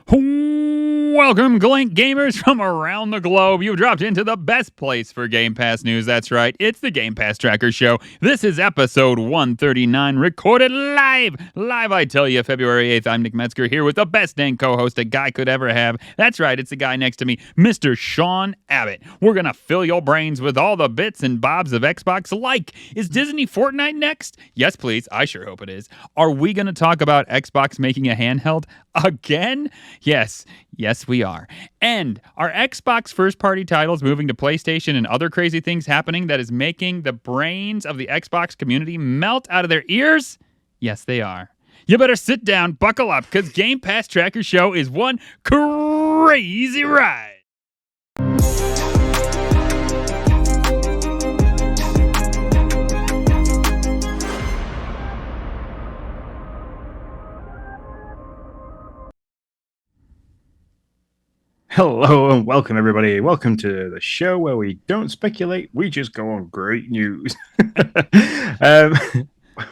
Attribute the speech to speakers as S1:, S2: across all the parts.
S1: Welcome, Glink gamers from around the globe. You've dropped into the best place for Game Pass news. That's right, it's the Game Pass Tracker Show. This is episode 139, recorded live. Live, I tell you, February 8th. I'm Nick Metzger here with the best dang co-host a guy could ever have. That's right, it's the guy next to me, Mr. Sean Abbott. We're going to fill your brains with all the bits and bobs of Xbox, like, is Disney Fortnite next? Yes, please. I sure hope it is. Are we going to talk about Xbox making a handheld again? Yes, we are. And are Xbox first-party titles moving to PlayStation and other crazy things happening that is making the brains of the Xbox community melt out of their ears? Yes, they are. You better sit down, buckle up, because Game Pass Tracker Show is one crazy ride.
S2: Hello and welcome, everybody. Welcome to the show where we don't speculate, we just go on great news.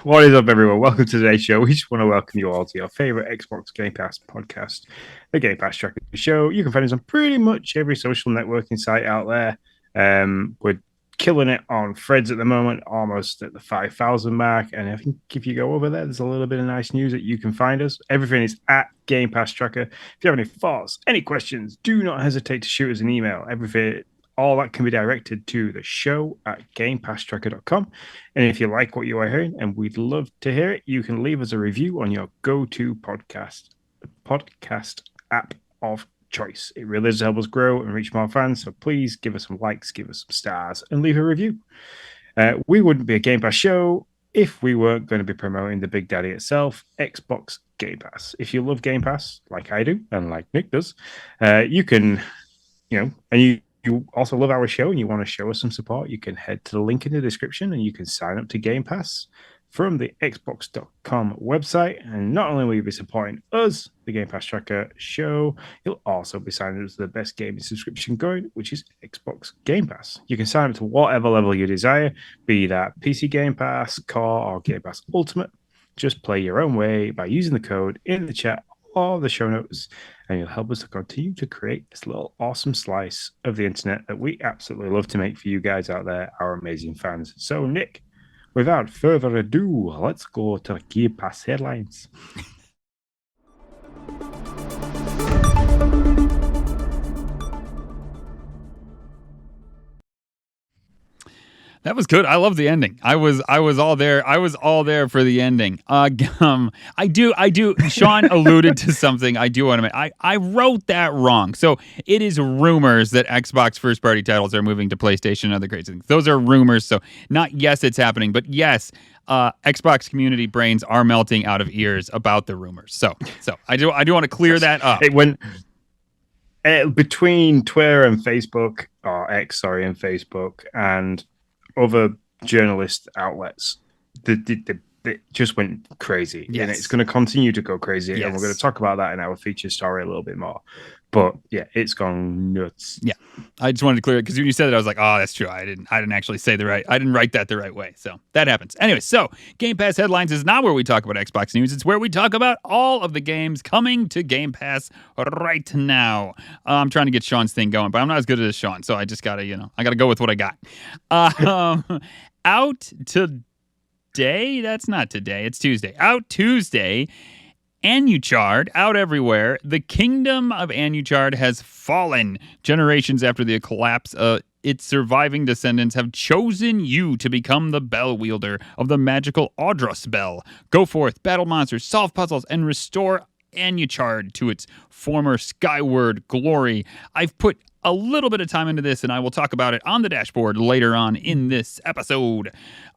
S2: What is up, everyone? Welcome to today's show. We just want to welcome you all to your favorite Xbox Game Pass podcast, the Game Pass Tracker Show. You can find us on pretty much every social networking site out there. We're killing it on Threads at the moment, almost at the 5,000 mark. And I think if you go over there, there's a little bit of nice news that you can find us. Everything is at Game Pass Tracker. If you have any thoughts, any questions, do not hesitate to shoot us an email. All that can be directed to the show at gamepasstracker.com. And if you like what you are hearing, and we'd love to hear it, you can leave us a review on your go-to podcast app of choice. It really does help us grow and reach more fans. So please give us some likes, give us some stars, and leave a review. We wouldn't be a Game Pass show if we weren't going to be promoting the big daddy itself, Xbox Game Pass. If you love Game Pass, like I do, and like Nick does, you can, and you also love our show and you want to show us some support, you can head to the link in the description and you can sign up to Game Pass from the Xbox.com website. And not only will you be supporting us, the Game Pass Tracker Show, you'll also be signing up to the best gaming subscription going, which is Xbox Game Pass. You can sign up to whatever level you desire, be that PC Game Pass, Core, or Game Pass Ultimate. Just play your own way by using the code in the chat or the show notes, and you'll help us to continue to create this little awesome slice of the internet that we absolutely love to make for you guys out there, our amazing fans. So, Nick, without further ado, let's go to the Game Pass headlines.
S1: That was good. I love the ending. I was all there. I was all there for the ending. I do. Sean alluded to something I do want to make. I wrote that wrong. So it is rumors that Xbox first-party titles are moving to PlayStation and other crazy things. Those are rumors. So not yes, it's happening, but yes, Xbox community brains are melting out of ears about the rumors. So I do want to clear that up.
S2: Between Twitter and Facebook, or X, and Facebook, and other journalist outlets, it just went crazy.
S1: Yes.
S2: And it's going to continue to go crazy.
S1: Yes.
S2: And we're going to talk about that in our feature story a little bit more. But yeah, it's gone nuts.
S1: Yeah, I just wanted to clear it because when you said it, I was like, "Oh, that's true. I didn't actually say I didn't write that the right way." So that happens. Anyway, so Game Pass headlines is not where we talk about Xbox news. It's where we talk about all of the games coming to Game Pass right now. I'm trying to get Sean's thing going, but I'm not as good as Sean, so I just gotta, I gotta go with what I got. Out today. That's not today. It's Tuesday. Out Tuesday. Anuchard, out everywhere. The kingdom of Anuchard has fallen. Generations after the collapse, its surviving descendants have chosen you to become the bell wielder of the magical Audros bell. Go forth, battle monsters, solve puzzles, and restore Anuchard to its former skyward glory. I've put a little bit of time into this, and I will talk about it on the dashboard later on in this episode.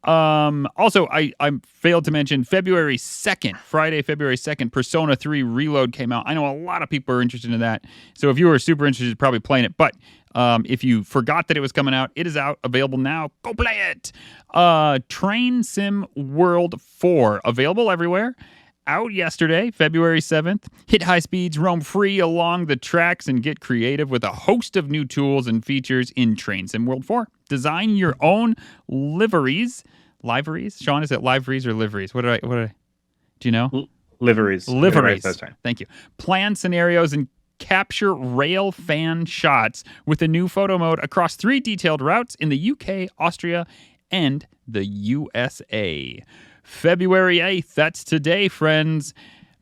S1: Also, I failed to mention Friday, February 2nd, Persona 3 Reload came out. I know a lot of people are interested in that. So if you were super interested, probably playing it. But if you forgot that it was coming out, it is out, available now. Go play it. Train Sim World 4, available everywhere. Out yesterday, February 7th. Hit high speeds, roam free along the tracks, and get creative with a host of new tools and features in Train Sim World 4. Design your own liveries. Liveries? Sean, is it liveries or liveries? Do you know?
S2: Liveries. Right first time.
S1: Thank you. Plan scenarios and capture rail fan shots with a new photo mode across 3 detailed routes in the UK, Austria, and the USA. February 8th, that's today, friends.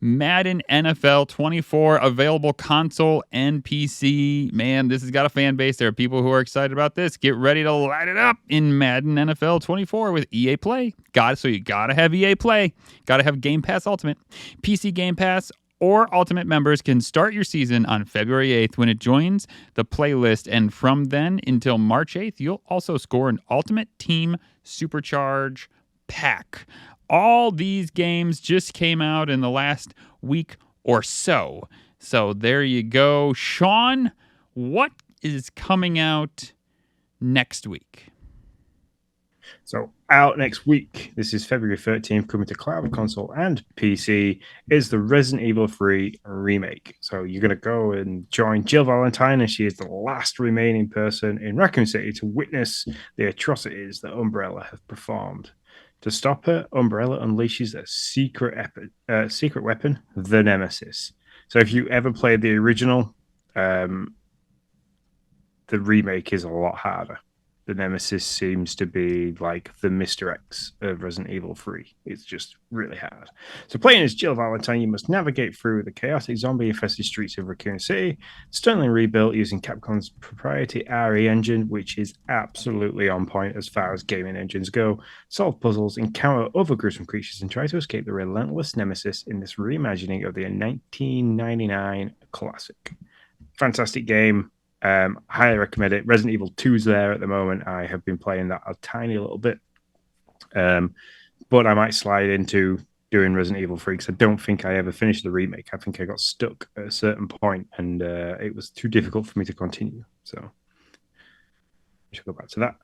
S1: Madden NFL 24 available console and PC. Man, this has got a fan base. There are people who are excited about this. Get ready to light it up in Madden NFL 24 with EA Play. So you gotta have EA Play. Gotta have Game Pass Ultimate. PC Game Pass or Ultimate members can start your season on February 8th when it joins the playlist. And from then until March 8th, you'll also score an Ultimate Team Supercharge pack. All these games just came out in the last week or so. So there you go. Sean, what is coming out next week?
S2: So out next week, this is February 13th, coming to cloud, console, and PC, is the Resident Evil 3 remake. So you're going to go and join Jill Valentine, and she is the last remaining person in Raccoon City to witness the atrocities that Umbrella have performed. To stop her, Umbrella unleashes a secret weapon, the Nemesis. So if you ever played the original, the remake is a lot harder. The Nemesis seems to be like the Mr. X of Resident Evil 3. It's just really hard. So playing as Jill Valentine, you must navigate through the chaotic zombie-infested streets of Raccoon City, sternly rebuilt using Capcom's proprietary RE engine, which is absolutely on point as far as gaming engines go, solve puzzles, encounter other gruesome creatures, and try to escape the relentless Nemesis in this reimagining of the 1999 classic. Fantastic game. Highly recommend it. Resident Evil 2's there at the moment. I have been playing that a tiny little bit. But I might slide into doing Resident Evil 3 because I don't think I ever finished the remake. I think I got stuck at a certain point and it was too difficult for me to continue. So we should go back to that.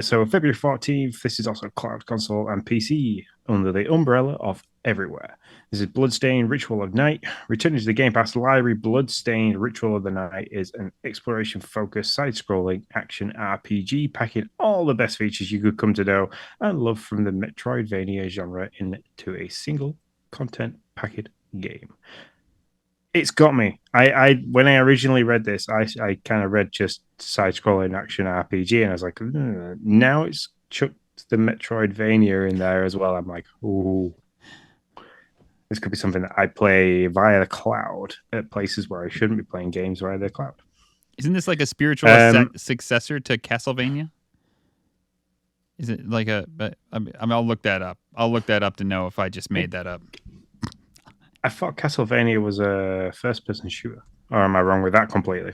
S2: So February 14th, this is also cloud, console, and PC under the umbrella of everywhere. This is Bloodstained Ritual of Night. Returning to the Game Pass library, Bloodstained Ritual of the Night is an exploration-focused, side-scrolling action RPG packing all the best features you could come to know and love from the Metroidvania genre into a single content packed game. It's got me. I when I originally read this, I kind of read just side-scrolling action RPG, and I was like, now it's chucked the Metroidvania in there as well. I'm like, ooh. This could be something that I play via the cloud at places where I shouldn't be playing games via the cloud.
S1: Isn't this like a spiritual successor to Castlevania? Is it like I'll look that up. I'll look that up to know if I just made that up.
S2: I thought Castlevania was a first-person shooter. Or am I wrong with that completely?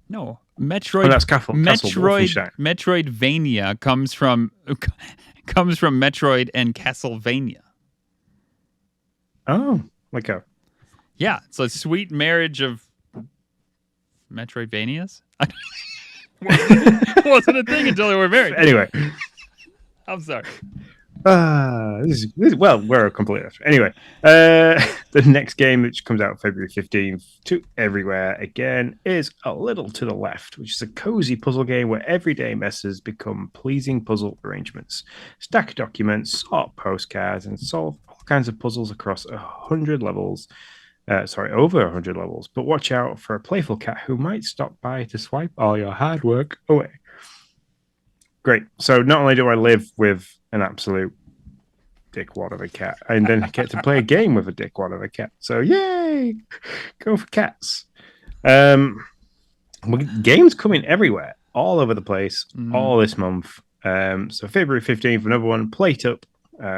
S1: No. Metroid.
S2: Oh, that's
S1: Metroidvania comes from Metroid and Castlevania.
S2: Oh, like a...
S1: Yeah, it's a sweet marriage of Metroidvanias. Wasn't a thing until they were married.
S2: Anyway.
S1: I'm sorry.
S2: Well, we're completely different. Anyway, the next game, which comes out February 15th to everywhere again, is A Little to the Left, which is a cozy puzzle game where everyday messes become pleasing puzzle arrangements. Stack documents, sort postcards, and solve all kinds of puzzles across 100 levels. Over 100 levels. But watch out for a playful cat who might stop by to swipe all your hard work away. Great. So not only do I live with an absolute dickwad of a cat, I then get to play a game with a dickwad of a cat. So yay! Go for cats. Games coming everywhere, all over the place, all this month. So February 15th, another one, Plate Up.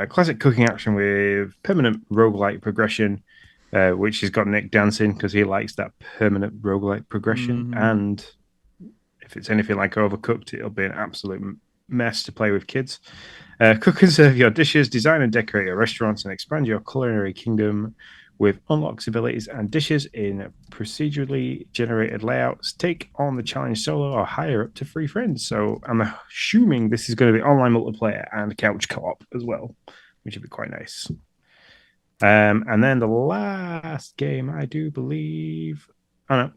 S2: Classic cooking action with permanent roguelike progression, which has got Nick dancing because he likes that permanent roguelike progression. And if it's anything like Overcooked, it'll be an absolute mess to play with kids. Cook and serve your dishes, design and decorate your restaurants, and expand your culinary kingdom with unlocks abilities and dishes in procedurally generated layouts. Take on the challenge solo or hire up to 3 friends. So I'm assuming this is going to be online multiplayer and couch co-op as well, which would be quite nice. And then the last game, I do believe... Oh, no.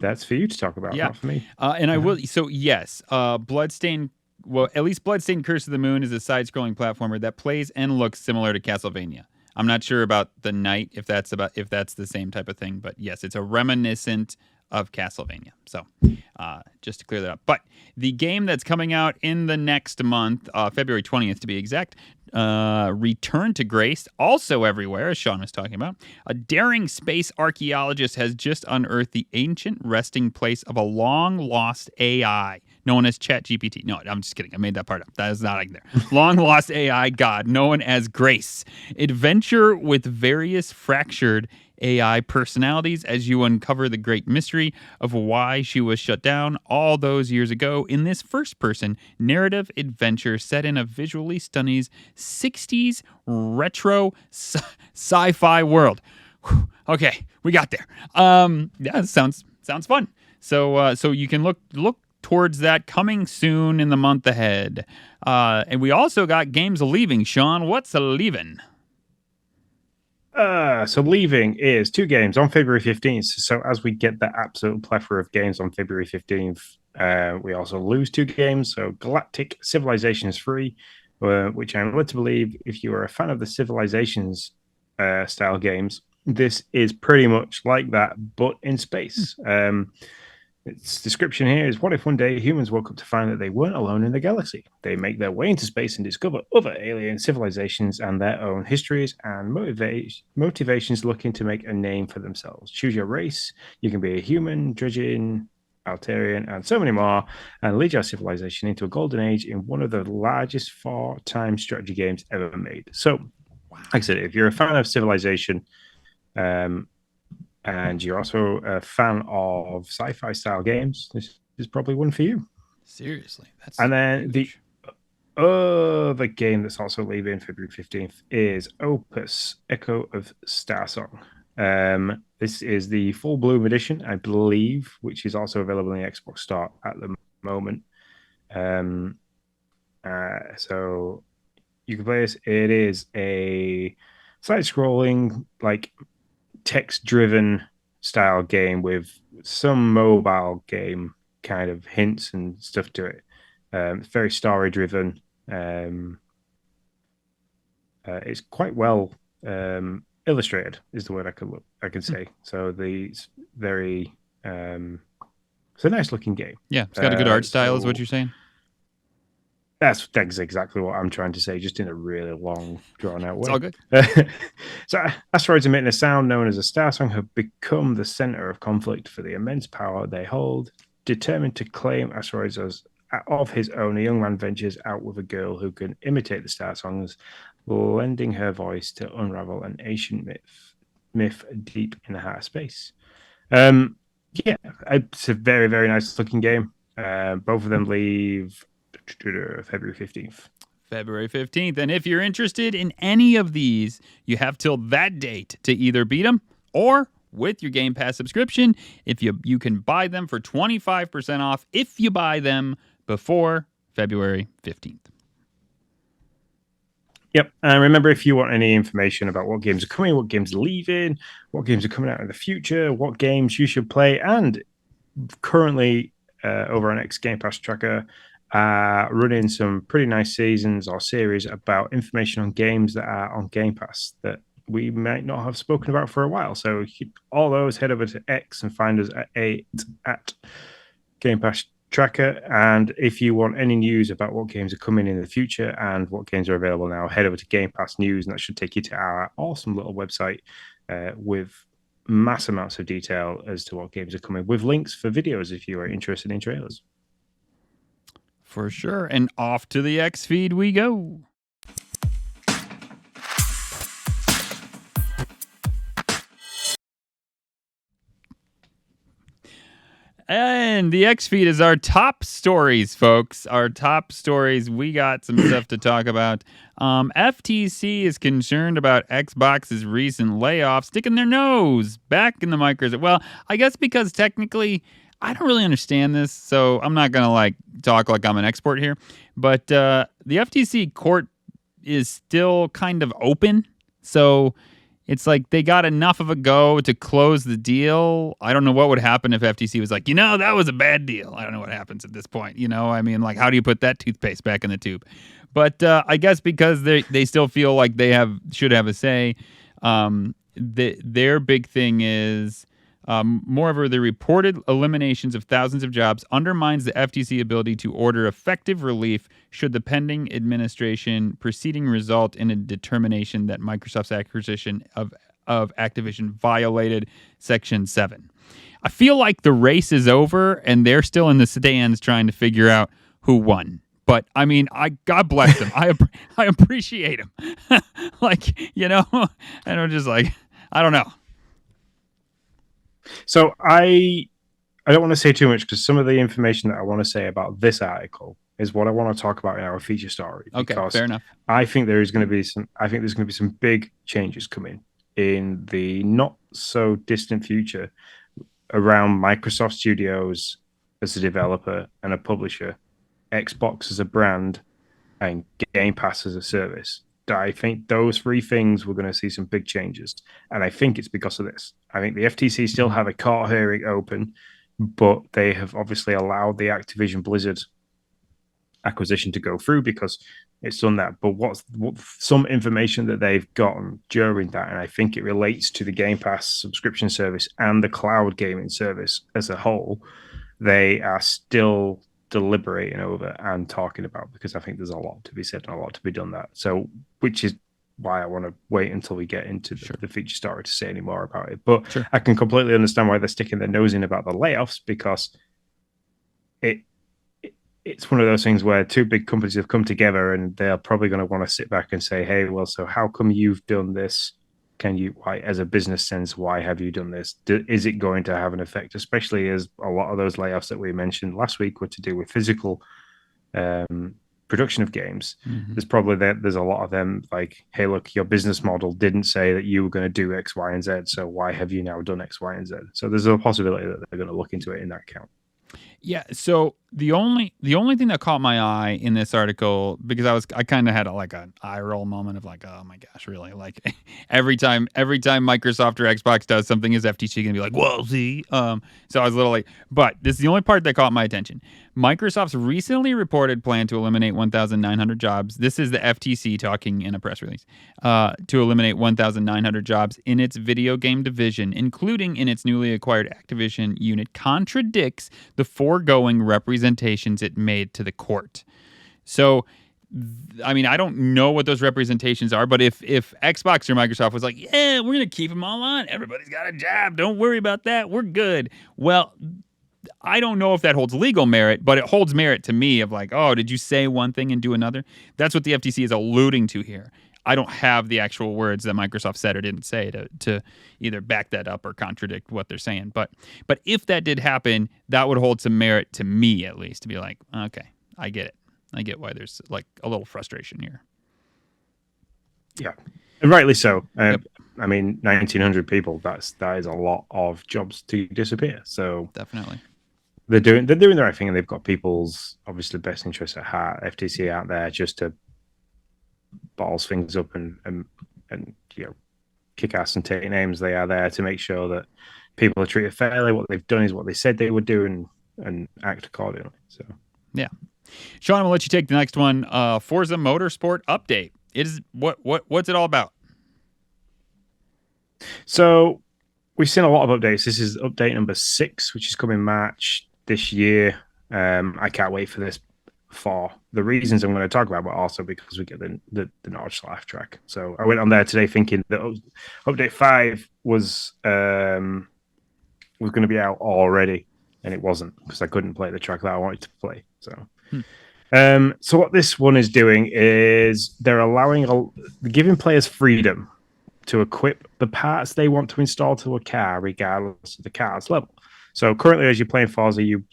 S2: That's for you to talk about, not for me.
S1: And I will... So, yes, Bloodstained... Well, at least Bloodstained Curse of the Moon is a side-scrolling platformer that plays and looks similar to Castlevania. I'm not sure about the night if that's the same type of thing, but yes, it's a reminiscent of Castlevania. So just to clear that up. But the game that's coming out in the next month, February 20th to be exact, Return to Grace, also everywhere, as Sean was talking about. A daring space archaeologist has just unearthed the ancient resting place of a long-lost AI known as ChatGPT. No, I'm just kidding. I made that part up. That is not in there. Long-lost AI god known as Grace. Adventure with various fractured AI personalities as you uncover the great mystery of why she was shut down all those years ago in this first-person narrative adventure set in a visually stunning 60s retro sci-fi world. Whew. Okay, we got there. Yeah, sounds fun. So you can look towards that coming soon in the month ahead. And we also got games leaving. Sean, what's leaving?
S2: So leaving is 2 games on February 15th. So as we get the absolute plethora of games on February 15th, we also lose 2 games. So Galactic Civilizations 3, which I'm led to believe if you are a fan of the Civilizations style games, this is pretty much like that, but in space. Its description here is: what if one day humans woke up to find that they weren't alone in the galaxy? They make their way into space and discover other alien civilizations and their own histories and motivations looking to make a name for themselves. Choose your race. You can be a human, Dredgen, Altarian, and so many more, and lead your civilization into a golden age in one of the largest 4-time strategy games ever made. So, like I said, if you're a fan of Civilization, and you're also a fan of sci-fi style games, this is probably one for you.
S1: Seriously, that's
S2: and then huge. The other game that's also leaving February 15th is Opus Echo of Starsong. This is the Full Bloom edition, I believe, which is also available in the Xbox Store at the moment. So you can play this. It is a side-scrolling, like, text-driven style game with some mobile game kind of hints and stuff to it. It's very story-driven. It's quite well illustrated, is the word I could say. So it's very it's a nice-looking game.
S1: Yeah, it's got a good art style, is what you're saying.
S2: That's exactly what I'm trying to say, just in a really long, drawn-out way.
S1: It's all good.
S2: So asteroids emitting a sound known as a starsong have become the center of conflict for the immense power they hold. Determined to claim asteroids as of his own, a young man ventures out with a girl who can imitate the starsongs, lending her voice to unravel an ancient myth deep in the heart of space. Yeah, it's a very, very nice-looking game. Both of them leave February 15th.
S1: February 15th. And if you're interested in any of these, you have till that date to either beat them or, with your Game Pass subscription, if you can buy them for 25% off if you buy them before February 15th.
S2: Yep. And remember, if you want any information about what games are coming, what games are leaving, what games are coming out in the future, what games you should play, and currently over on X Game Pass Tracker, running some pretty nice seasons or series about information on games that are on Game Pass that we might not have spoken about for a while. So all those, head over to X and find us at Game Pass Tracker. And if you want any news about what games are coming in the future and what games are available now, head over to Game Pass News, and that should take you to our awesome little website with mass amounts of detail as to what games are coming, with links for videos if you are interested in trailers.
S1: For sure. And off to the X feed we go. And the X feed is our top stories, folks. Our top stories. We got some stuff to talk about. FTC is concerned about Xbox's recent layoffs, sticking their nose back in the Microsoft. Well, I guess because technically, I don't really understand this, so I'm not gonna talk like I'm an expert here. But the FTC court is still kind of open, so it's like they got enough of a go to close the deal. I don't know what would happen if FTC was like, that was a bad deal. I don't know what happens at this point. I mean, how do you put that toothpaste back in the tube? But I guess because they still feel like they should have a say. Their big thing is, moreover, the reported eliminations of thousands of jobs undermines the FTC ability to order effective relief should the pending administration proceeding result in a determination that Microsoft's acquisition of Activision violated Section 7. I feel like the race is over and they're still in the stands trying to figure out who won. But I mean, God bless them. I appreciate them. And I'm just like, I don't know.
S2: So I don't want to say too much because some of the information that I want to say about this article is what I want to talk about in our feature story.
S1: Okay, fair enough.
S2: I think there's going to be some big changes coming in the not so distant future around Microsoft Studios as a developer and a publisher, Xbox as a brand, and Game Pass as a service. I think those three things we're going to see some big changes. And I think it's because of this. I think the FTC still have a court hearing open, but they have obviously allowed the Activision Blizzard acquisition to go through because it's done that. But what some information that they've gotten during that, and I think it relates to the Game Pass subscription service and the cloud gaming service as a whole, they are still deliberating over and talking about, because I think there's a lot to be said and a lot to be done that. So, which is why I want to wait until we get into the feature story to say any more about it. But I can completely understand why they're sticking their nose in about the layoffs, because it's one of those things where two big companies have come together and they're probably going to want to sit back and say, hey, well, so how come you've done this? Why, as a business sense, why have you done this? Is it going to have an effect, especially as a lot of those layoffs that we mentioned last week were to do with physical production of games? Mm-hmm. There's a lot of them like, hey, look, your business model didn't say that you were going to do X, Y, and Z, so why have you now done X, Y, and Z? So there's a possibility that they're going to look into it in that count.
S1: Yeah, so the only thing that caught my eye in this article, because I kind of had an eye roll moment of like, oh my gosh, really? Like every time Microsoft or Xbox does something, is FTC gonna be like, well, see? So I was a little like, but this is the only part that caught my attention. Microsoft's recently reported plan to eliminate 1,900 jobs. This is the FTC talking in a press release, to eliminate 1,900 jobs in its video game division, including in its newly acquired Activision unit, contradicts the foregoing representations it made to the court. So, I mean, I don't know what those representations are, but if Xbox or Microsoft was like, yeah, we're going to keep them all on, everybody's got a job, don't worry about that, we're good. Well, I don't know if that holds legal merit, but it holds merit to me of like, oh, did you say one thing and do another? That's what the FTC is alluding to here. I don't have the actual words that Microsoft said or didn't say to either back that up or contradict what they're saying. But if that did happen, that would hold some merit to me, at least, to be like, okay, I get it. I get why there's like a little frustration here.
S2: Yeah, and rightly so. Yep. I mean, 1,900 people, that is a lot of jobs to disappear. So
S1: definitely.
S2: They're doing the right thing, and they've got people's obviously best interests at heart. FTC out there just to balls things up and kick ass and take names. They are there to make sure that people are treated fairly. What they've done is what they said they would do, and act accordingly. So
S1: yeah, Sean, I'm gonna let you take the next one. Forza Motorsport update. It is what's it all about?
S2: So we've seen a lot of updates. This is update number 6, which is coming March this year. I can't wait for this for the reasons I'm going to talk about, but also because we get the knowledge laugh track. So I went on there today thinking that update 5 was going to be out already, and it wasn't, because I couldn't play the track that I wanted to play. So what this one is doing is they're giving players freedom to equip the parts they want to install to a car, regardless of the car's level. So currently, as you're playing Forza, you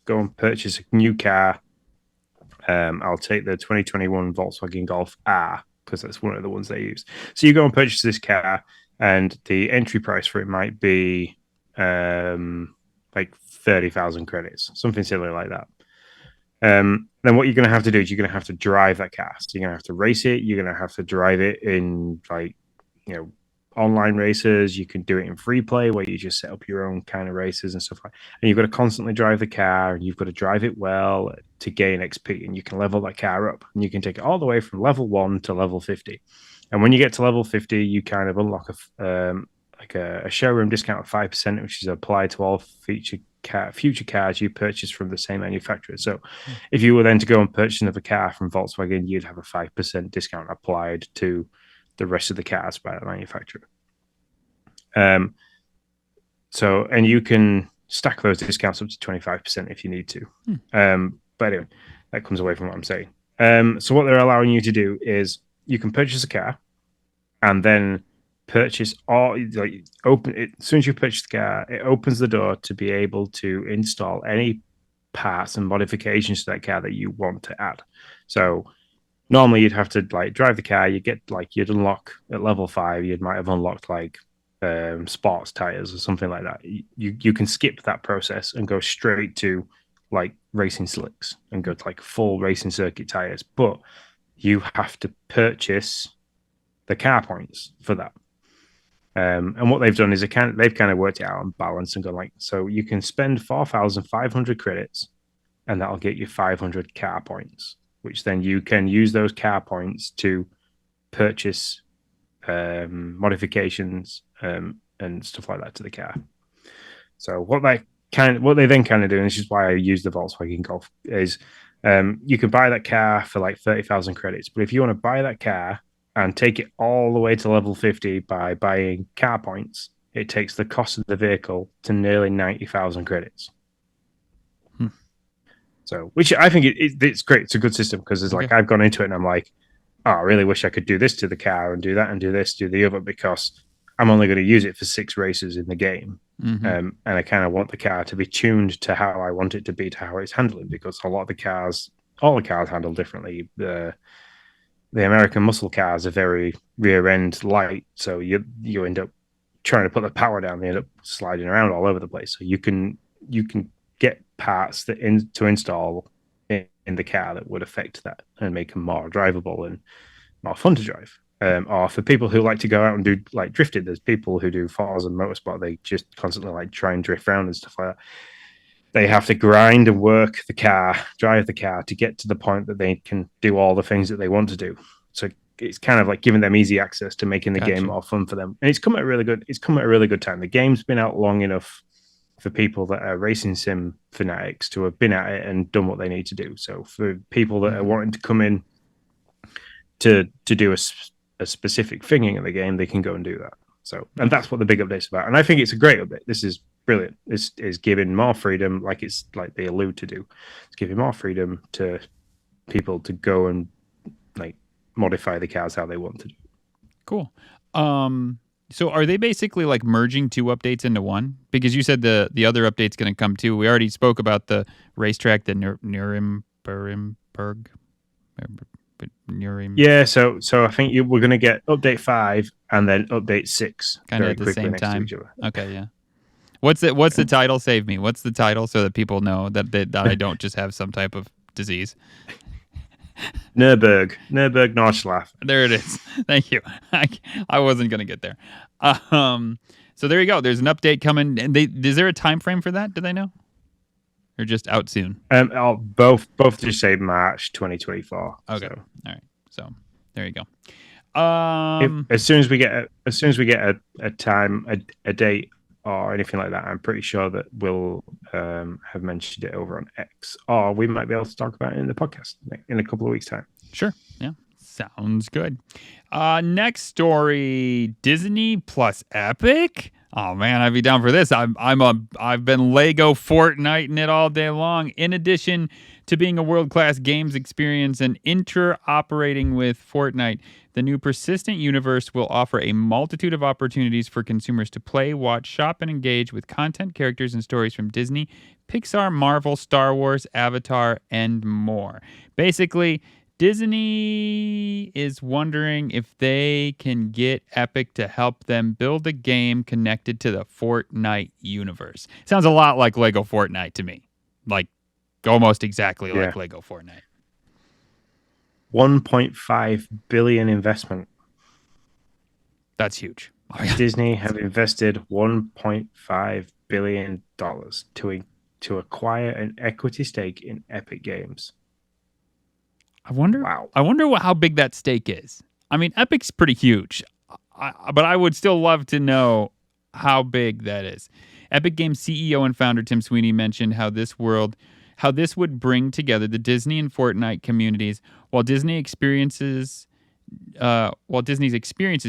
S2: go and purchase a new car. I'll take the 2021 Volkswagen Golf R, because that's one of the ones they use. So you go and purchase this car, and the entry price for it might be like 30,000 credits, something silly like that. Then what you're going to have to do is you're going to have to drive that car. So you're going to have to race it. You're going to have to drive it in online races. You can do it in free play where you just set up your own kind of races and stuff like. And you've got to constantly drive the car, and you've got to drive it well to gain XP. And you can level that car up, and you can take it all the way from level 1 to level 50. And when you get to level 50, you kind of unlock a showroom discount of 5%, which is applied to all future cars you purchase from the same manufacturer. So if you were then to go and purchase another car from Volkswagen, you'd have a 5% discount applied to the rest of the cars by the manufacturer. And you can stack those discounts up to 25% if you need to. But anyway, that comes away from what I'm saying. So what they're allowing you to do is you can purchase a car and then purchase open it. As soon as you purchase the car, it opens the door to be able to install any parts and modifications to that car that you want to add. So normally you'd have to drive the car. You'd unlock at level 5. You might have unlocked sports tires or something like that. You can skip that process and go straight to racing slicks and go to full racing circuit tires. But you have to purchase the car points for that. And what they've done is they've kind of worked it out on balance and gone so you can spend 4,500 credits, and that'll get you 500 car points, which then you can use those car points to purchase modifications and stuff like that to the car. So what they then kind of do, and this is why I use the Volkswagen Golf, is you can buy that car for 30,000 credits. But if you want to buy that car and take it all the way to level 50 by buying car points, it takes the cost of the vehicle to nearly 90,000 credits. So, which I think it's great. It's a good system because it's I've gone into it and I'm like, oh, I really wish I could do this to the car and do that and do this, do the other, because I'm only going to use it for 6 races in the game. And I kind of want the car to be tuned to how I want it to be, to how it's handling, because all the cars handle differently. The American muscle cars are very rear end light, so you end up trying to put the power down, they end up sliding around all over the place. So you can get parts to install in the car that would affect that and make them more drivable and more fun to drive. Or for people who like to go out and do drifting, there's people who do Forza Motorsport, they just constantly try and drift around and stuff like that. They have to grind and work the car, drive the car to get to the point that they can do all the things that they want to do. So it's kind of giving them easy access to making the game more fun for them. And it's come at a really good time. The game's been out long enough for people that are racing sim fanatics to have been at it and done what they need to do. So for people that are wanting to come in to do a specific thing in the game, they can go and do that. So, and that's what the big update's about. And I think it's a great update. This is brilliant. This is giving more freedom, like they allude to do. It's giving more freedom to people to go and modify the cars how they want to do.
S1: Cool. So are they basically merging 2 updates into one? Because you said the other update's going to come too. We already spoke about the racetrack, the Nuremberg.
S2: Yeah, so I think we're going to get update 5 and then update 6
S1: kind of at the same time. Okay, yeah. What's the title? Save me. What's the title so that people know that I don't just have some type of disease?
S2: Nuremberg Nordschleife.
S1: There it is. Thank you. I wasn't going to get there. So there you go. There's an update coming. And is there a time frame for that? Do they know? Or just out soon?
S2: Both just say March 2024.
S1: Okay. So. All right. So there you go.
S2: As soon as we get a time, a date or anything like that, I'm pretty sure that we'll have mentioned it over on X, or we might be able to talk about it in the podcast in a couple of weeks' time.
S1: Sure. Yeah. Sounds good. Next story: Disney plus Epic. Oh man, I'd be down for this. I've been Lego Fortniting it all day long. In addition to being a world-class games experience and interoperating with Fortnite, the new persistent universe will offer a multitude of opportunities for consumers to play, watch, shop, and engage with content, characters, and stories from Disney, Pixar, Marvel, Star Wars, Avatar, and more. Basically, Disney is wondering if they can get Epic to help them build a game connected to the Fortnite universe. Sounds a lot like Lego Fortnite to me. Almost exactly like Lego Fortnite.
S2: 1.5 billion investment.
S1: That's huge. Oh, yeah.
S2: Disney have invested $1.5 billion to acquire an equity stake in Epic Games.
S1: I wonder.
S2: Wow.
S1: How big that stake is. I mean, Epic's pretty huge, but I would still love to know how big that is. Epic Games CEO and founder Tim Sweeney mentioned how this would bring together the Disney and Fortnite communities, while Disney's experiences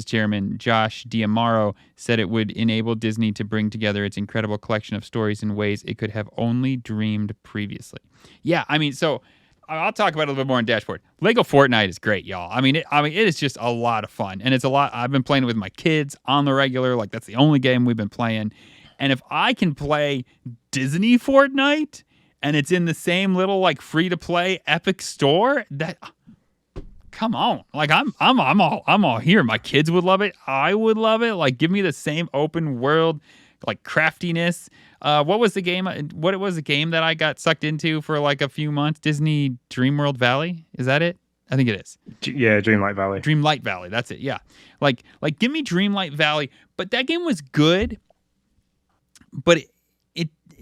S1: chairman Josh D'Amaro said it would enable Disney to bring together its incredible collection of stories in ways it could have only dreamed previously. Yeah, I mean, so I'll talk about it a little bit more on Dashboard. Lego Fortnite is great, y'all. I mean, it is just a lot of fun, and it's a lot. I've been playing it with my kids on the regular. Like, that's the only game we've been playing. And if I can play Disney Fortnite, and it's in the same little like free to play Epic store, that come on, like I'm all here. My kids would love it. I would love it. Like, give me the same open world, like craftiness. What was the game? What was the game that I got sucked into for like a few months? Disney Dreamworld Valley. Is that it? I think it is.
S2: Yeah, Dreamlight Valley.
S1: Dreamlight Valley. That's it. Yeah. Like give me Dreamlight Valley. But that game was good, but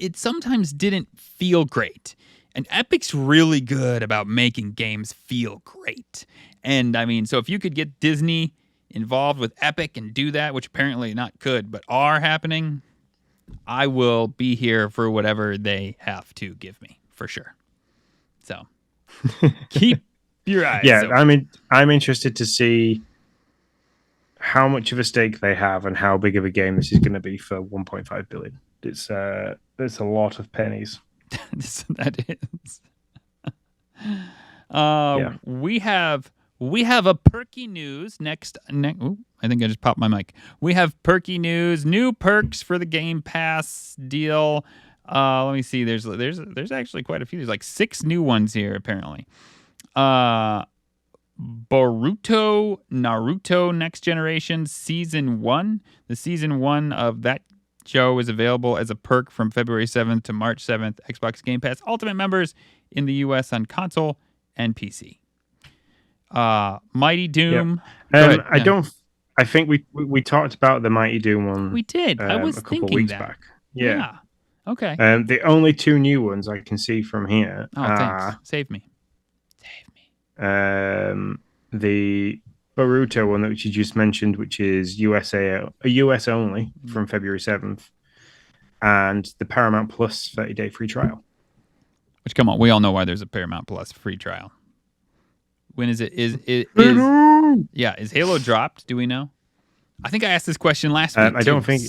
S1: it sometimes didn't feel great. And Epic's really good about making games feel great. And I mean, so if you could get Disney involved with Epic and do that, which apparently not could, but are happening, I will be here for whatever they have to give me, for sure. So keep your eyes open.
S2: I mean, I'm interested to see how much of a stake they have and how big of a game this is going to be for 1.5 billion. It's a lot of pennies.
S1: That is. We have a perky news next. Ooh, I think I just popped my mic. We have perky news, new perks for the Game Pass deal. Let me see. There's actually quite a few. There's like 6 new ones here apparently. Naruto Next Generation Season 1. The Season 1 of that show is available as a perk from February 7th to March 7th. Xbox Game Pass Ultimate members in the US on console and PC. Mighty Doom.
S2: Yep. I think we talked about the Mighty Doom one.
S1: We did. I was
S2: a couple
S1: thinking
S2: weeks
S1: that.
S2: back. Yeah.
S1: Okay.
S2: The only 2 new ones I can see from here.
S1: Thanks. Save me.
S2: The Boruto one that you just mentioned, which is US only from February 7th, and the Paramount Plus 30-day free trial.
S1: Which, come on, we all know why there's a Paramount Plus free trial. When is it? Is Halo dropped? Do we know? I think I asked this question last week.
S2: I don't think.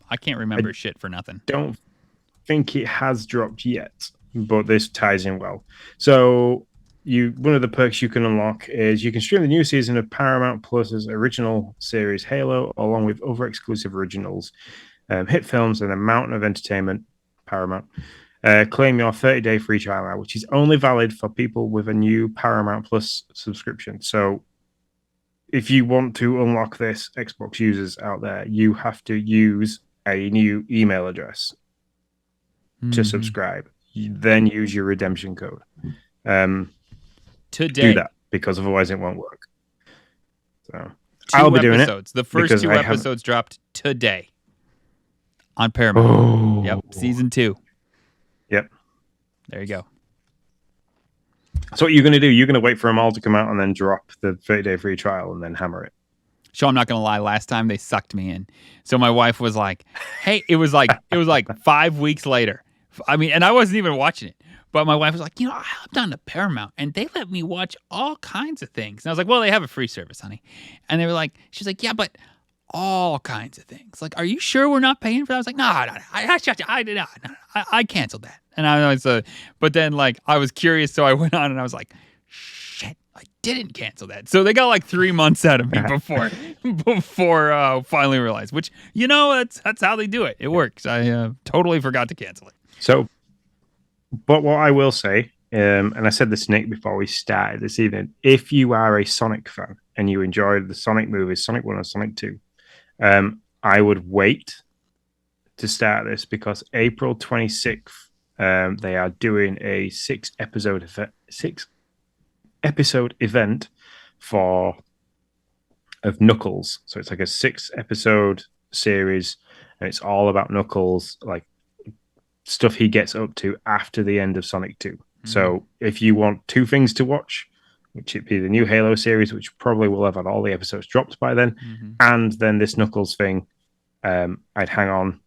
S1: I can't remember shit for nothing.
S2: Don't think it has dropped yet, but this ties in well. So one of the perks you can unlock is you can stream the new season of Paramount Plus's original series Halo, along with other exclusive originals, hit films, and a mountain of entertainment. Paramount. Claim your 30-day free trial now, which is only valid for people with a new Paramount Plus subscription. So if you want to unlock this, Xbox users out there, you have to use a new email address to subscribe. You then use your redemption code.
S1: Today.
S2: Do that, because otherwise it won't work. So I'll be doing it.
S1: The first 2 episodes dropped today on Paramount.
S2: Oh.
S1: Yep, season 2.
S2: Yep.
S1: There you go.
S2: So what you're going to do, you're going to wait for them all to come out and then drop the 30-day free trial and then hammer it.
S1: So I'm not going to lie. Last time they sucked me in. So my wife was like, hey, it was like 5 weeks later. I mean, and I wasn't even watching it. But my wife was like, I hopped on to Paramount and they let me watch all kinds of things. And I was like, well, they have a free service, honey. And they were like, she's like, yeah, but all kinds of things. Like, are you sure we're not paying for that? I was like, no, I canceled that. And I was, but then like I was curious, so I went on and I was like, shit, I didn't cancel that. So they got like 3 months out of me before finally realized. Which that's how they do it. It works. I totally forgot to cancel it.
S2: So, but what I will say, and I said this, Nick, before we started this evening, if you are a Sonic fan and you enjoyed the Sonic movies, Sonic 1 and Sonic 2, I would wait to start this because April 26th, they are doing a 6-episode event for of Knuckles. So it's like a 6-episode series, and it's all about Knuckles, like stuff he gets up to after the end of Sonic 2. So if you want two things to watch, which would be the new Halo series, which probably will have had all the episodes dropped by then, and then this Knuckles thing, I'd hang on,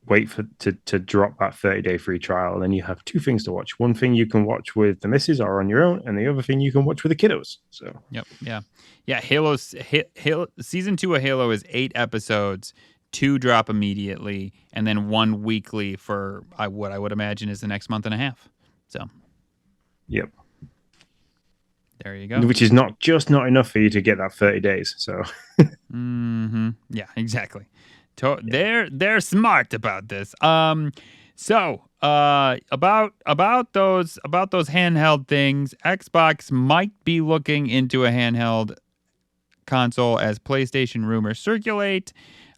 S2: wait for to drop that 30-day free trial, and then you have two things to watch. One thing you can watch with the missus or on your own, and the other thing you can watch with the kiddos. So
S1: yeah. Halo season 2 of Halo is 8 episodes. 2 drop immediately, and then 1 weekly for what I would imagine is the next month and a half. So,
S2: yep.
S1: There you go.
S2: Which is not enough for you to get that 30 days. So,
S1: yeah, exactly. They're smart about this. So about those handheld things, Xbox might be looking into a handheld console as PlayStation rumors circulate.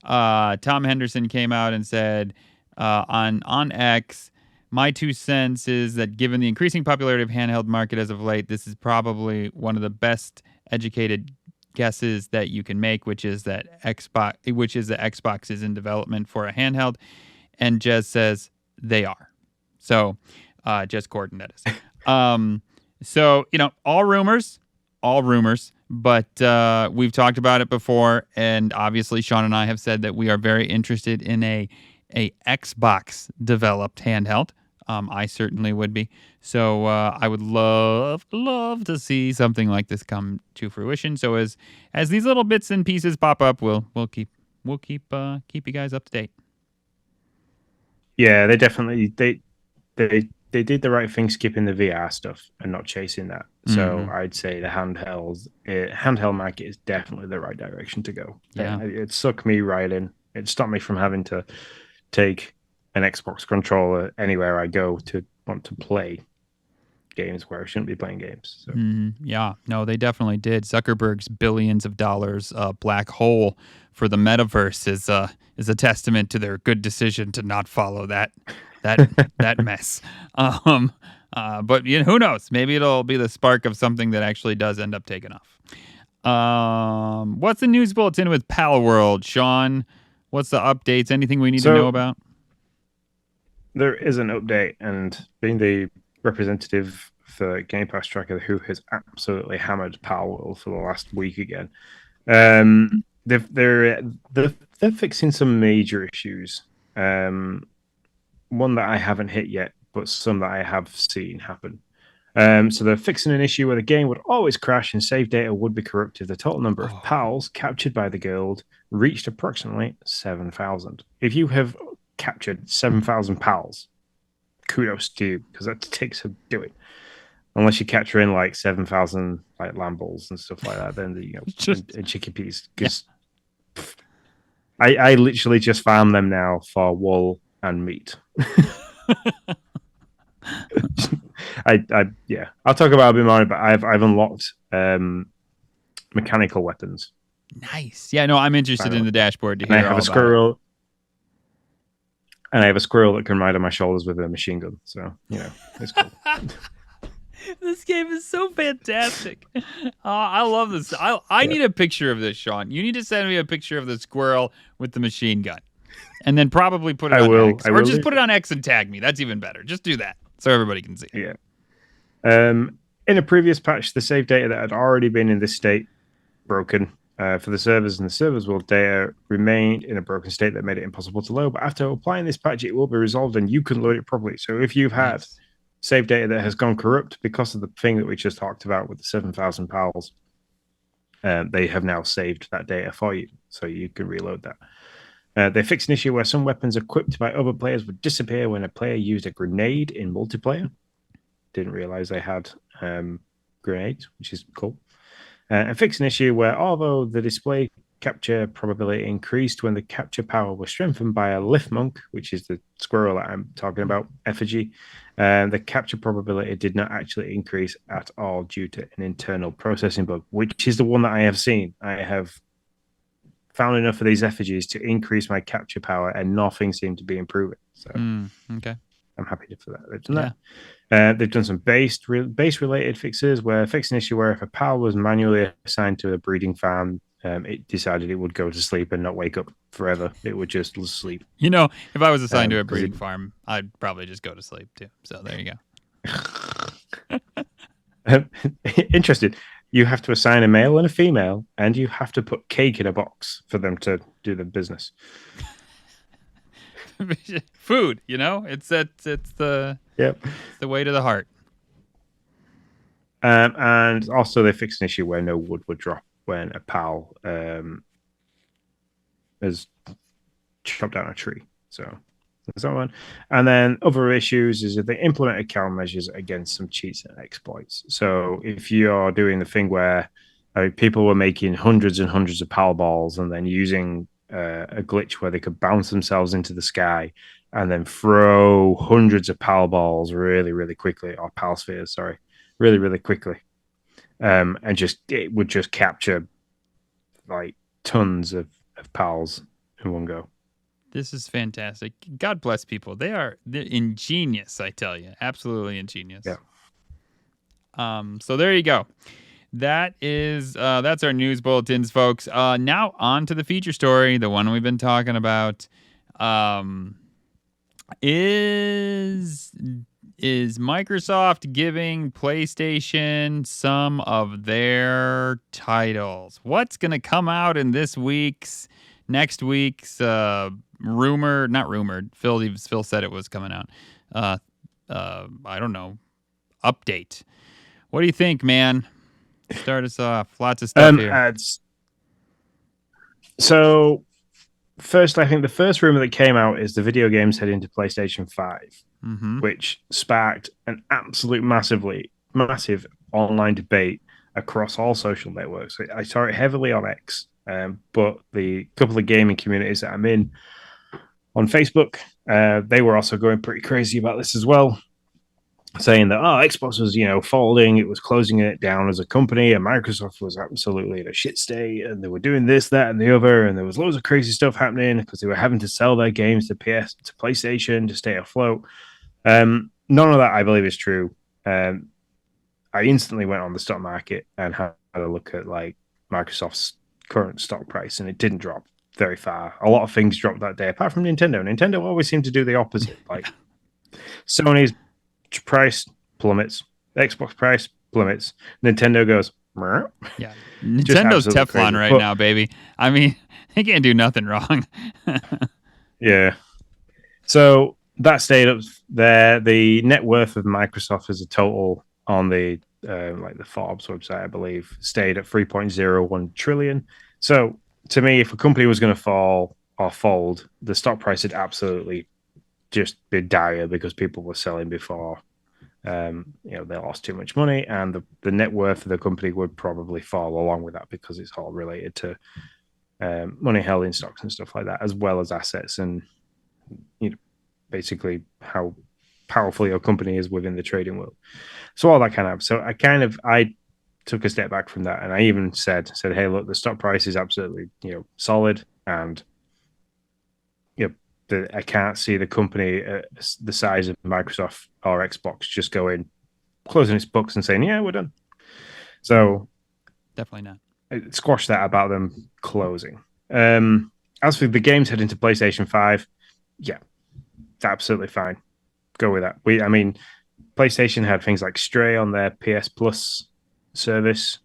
S1: Tom Henderson came out and said on X, my 2 cents is that given the increasing popularity of handheld market as of late, this is probably one of the best educated guesses that you can make, which is that Xbox is in development for a handheld. And Jez says they are. So Jez Corden, that is. So, all rumors, but we've talked about it before, and obviously Sean and I have said that we are very interested in a Xbox developed handheld. I certainly would be. So I would love to see something like this come to fruition. So as these little bits and pieces pop up, we'll keep you guys up to date.
S2: Yeah, they definitely they did the right thing skipping the VR stuff and not chasing that. So I'd say the handheld market is definitely the right direction to go.
S1: Yeah,
S2: it sucked me right in. It stopped me from having to take an Xbox controller anywhere I go to want to play games where I shouldn't be playing games. So.
S1: Yeah, no, they definitely did. Zuckerberg's billions of dollars black hole for the metaverse is a testament to their good decision to not follow that mess. But who knows? Maybe it'll be the spark of something that actually does end up taking off. What's the news bulletin with Palworld, Sean? What's the updates? Anything we need to know about?
S2: There is an update, and being the representative for Game Pass Tracker, who has absolutely hammered Palworld for the last week again, they're fixing some major issues. One that I haven't hit yet, but some that I have seen happen. So they're fixing an issue where the game would always crash and save data would be corrupted. The total number of pals captured by the guild reached approximately 7,000. If you have captured 7,000 pals, kudos to you, because that takes some doing. Unless you capture in like 7,000 like lamballs and stuff like that, then and chickpeas. Because I literally just farm them now for wool and meat. I'll talk about it a bit more, but I've unlocked mechanical weapons.
S1: Nice. Yeah, no, I'm interested in the dashboard to hear.
S2: And I have a squirrel. And I have a squirrel that can ride on my shoulders with a machine gun. So, it's cool.
S1: This game is so fantastic. I love this. I need a picture of this, Sean. You need to send me a picture of the squirrel with the machine gun. And then probably put it on X. Or just put it on X and tag me. That's even better. Just do that so everybody can see it.
S2: Yeah. In a previous patch, the save data that had already been in this state broken for the servers, and the servers world data remained in a broken state that made it impossible to load. But after applying this patch, it will be resolved and you can load it properly. So if you've had save data that has gone corrupt because of the thing that we just talked about with the 7,000 pals, they have now saved that data for you, so you can reload that. They fixed an issue where some weapons equipped by other players would disappear when a player used a grenade in multiplayer. Didn't realize they had grenades, which is cool. And fixed an issue where, although the display capture probability increased when the capture power was strengthened by a lift monk, which is the squirrel that I'm talking about, effigy, the capture probability did not actually increase at all due to an internal processing bug, which is the one that I have seen. I have found enough of these effigies to increase my capture power, and nothing seemed to be improving. So
S1: okay,
S2: I'm happy for that. They've done that. They've done some base related fixes, where fixing an issue where if a pal was manually assigned to a breeding farm it decided it would go to sleep and not wake up forever. It would just sleep.
S1: You know, if I was assigned to a
S2: 'cause
S1: breeding farm, I'd probably just go to sleep too. So there you
S2: Um, interesting. You have to assign a male and a female, and you have to put cake in a box for them to do the business.
S1: go. Food, you know, it's the
S2: Yep.
S1: it's the way to the heart.
S2: And also, they fixed an issue where no wood would drop when a pal has chopped down a tree. So there's that one. And then other issues is that they implemented countermeasures against some cheats and exploits. So if you're doing the thing where people were making hundreds and hundreds of power balls and then using a glitch where they could bounce themselves into the sky and then throw hundreds of power balls really, really quickly, or power spheres, sorry, really, really quickly. And just it would just capture like tons of pals in one go.
S1: This is fantastic. God bless people. They're ingenious, I tell you. Absolutely ingenious.
S2: Yeah.
S1: So there you go. That's our news bulletins, folks. Now on to the feature story, the one we've been talking about. Is Microsoft giving PlayStation some of their titles? What's going to come out in next week's not rumored. Phil said it was coming out. I don't know. Update. What do you think, man? Start us off. Lots of stuff here.
S2: So first, I think the first rumor that came out is the video games heading to PlayStation 5, which sparked an absolute massive online debate across all social networks. I saw it heavily on X, but the couple of gaming communities that I'm in on Facebook, they were also going pretty crazy about this as well, saying that Xbox was folding, it was closing it down as a company, and Microsoft was absolutely in a shit state, and they were doing this, that, and the other, and there was loads of crazy stuff happening because they were having to sell their games to PlayStation to stay afloat. None of that I believe is true. I instantly went on the stock market and had a look at like Microsoft's current stock price, and it didn't drop very far. A lot of things dropped that day, apart from Nintendo. Nintendo always seemed to do the opposite. Like Sony's price plummets, Xbox price plummets, Nintendo goes, Meh.
S1: Yeah. Nintendo's Teflon
S2: crazy.
S1: right now, baby. I mean, they can't do nothing wrong.
S2: Yeah. So that stayed up there. The net worth of Microsoft as a total on the like the Forbes website, I believe, stayed at 3.01 trillion. So to me, if a company was going to fall or fold, the stock price had absolutely just be dire because people were selling before. They lost too much money, and the net worth of the company would probably fall along with that because it's all related to money held in stocks and stuff like that, as well as assets and basically how powerful your company is within the trading world. So all that kind of. So I took a step back from that, and I even said, hey, look, the stock price is absolutely solid, and I can't see the company the size of Microsoft or Xbox just closing its books and saying, yeah, we're done. So
S1: definitely not.
S2: Squash that about them closing. As for the games heading to PlayStation 5, yeah, absolutely fine. Go with that. PlayStation had things like Stray on their PS Plus service.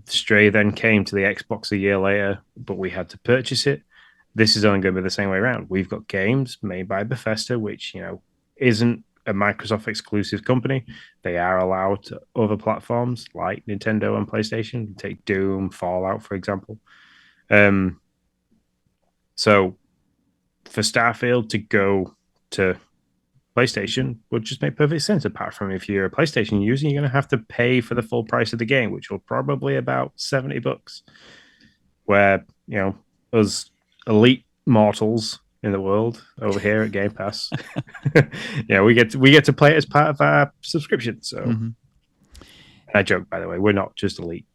S2: Stray then came to the Xbox a year later, but we had to purchase it. This is only going to be the same way around. We've got games made by Bethesda, which isn't a Microsoft exclusive company. They are allowed to other platforms like Nintendo and PlayStation. Take Doom, Fallout, for example. So for Starfield to go to PlayStation would just make perfect sense. Apart from if you're a PlayStation user, you're going to have to pay for the full price of the game, which will probably about $70. Where us elite mortals in the world over here at Game Pass, we get to play it as part of our subscription. So I joke, by the way, we're not just elite.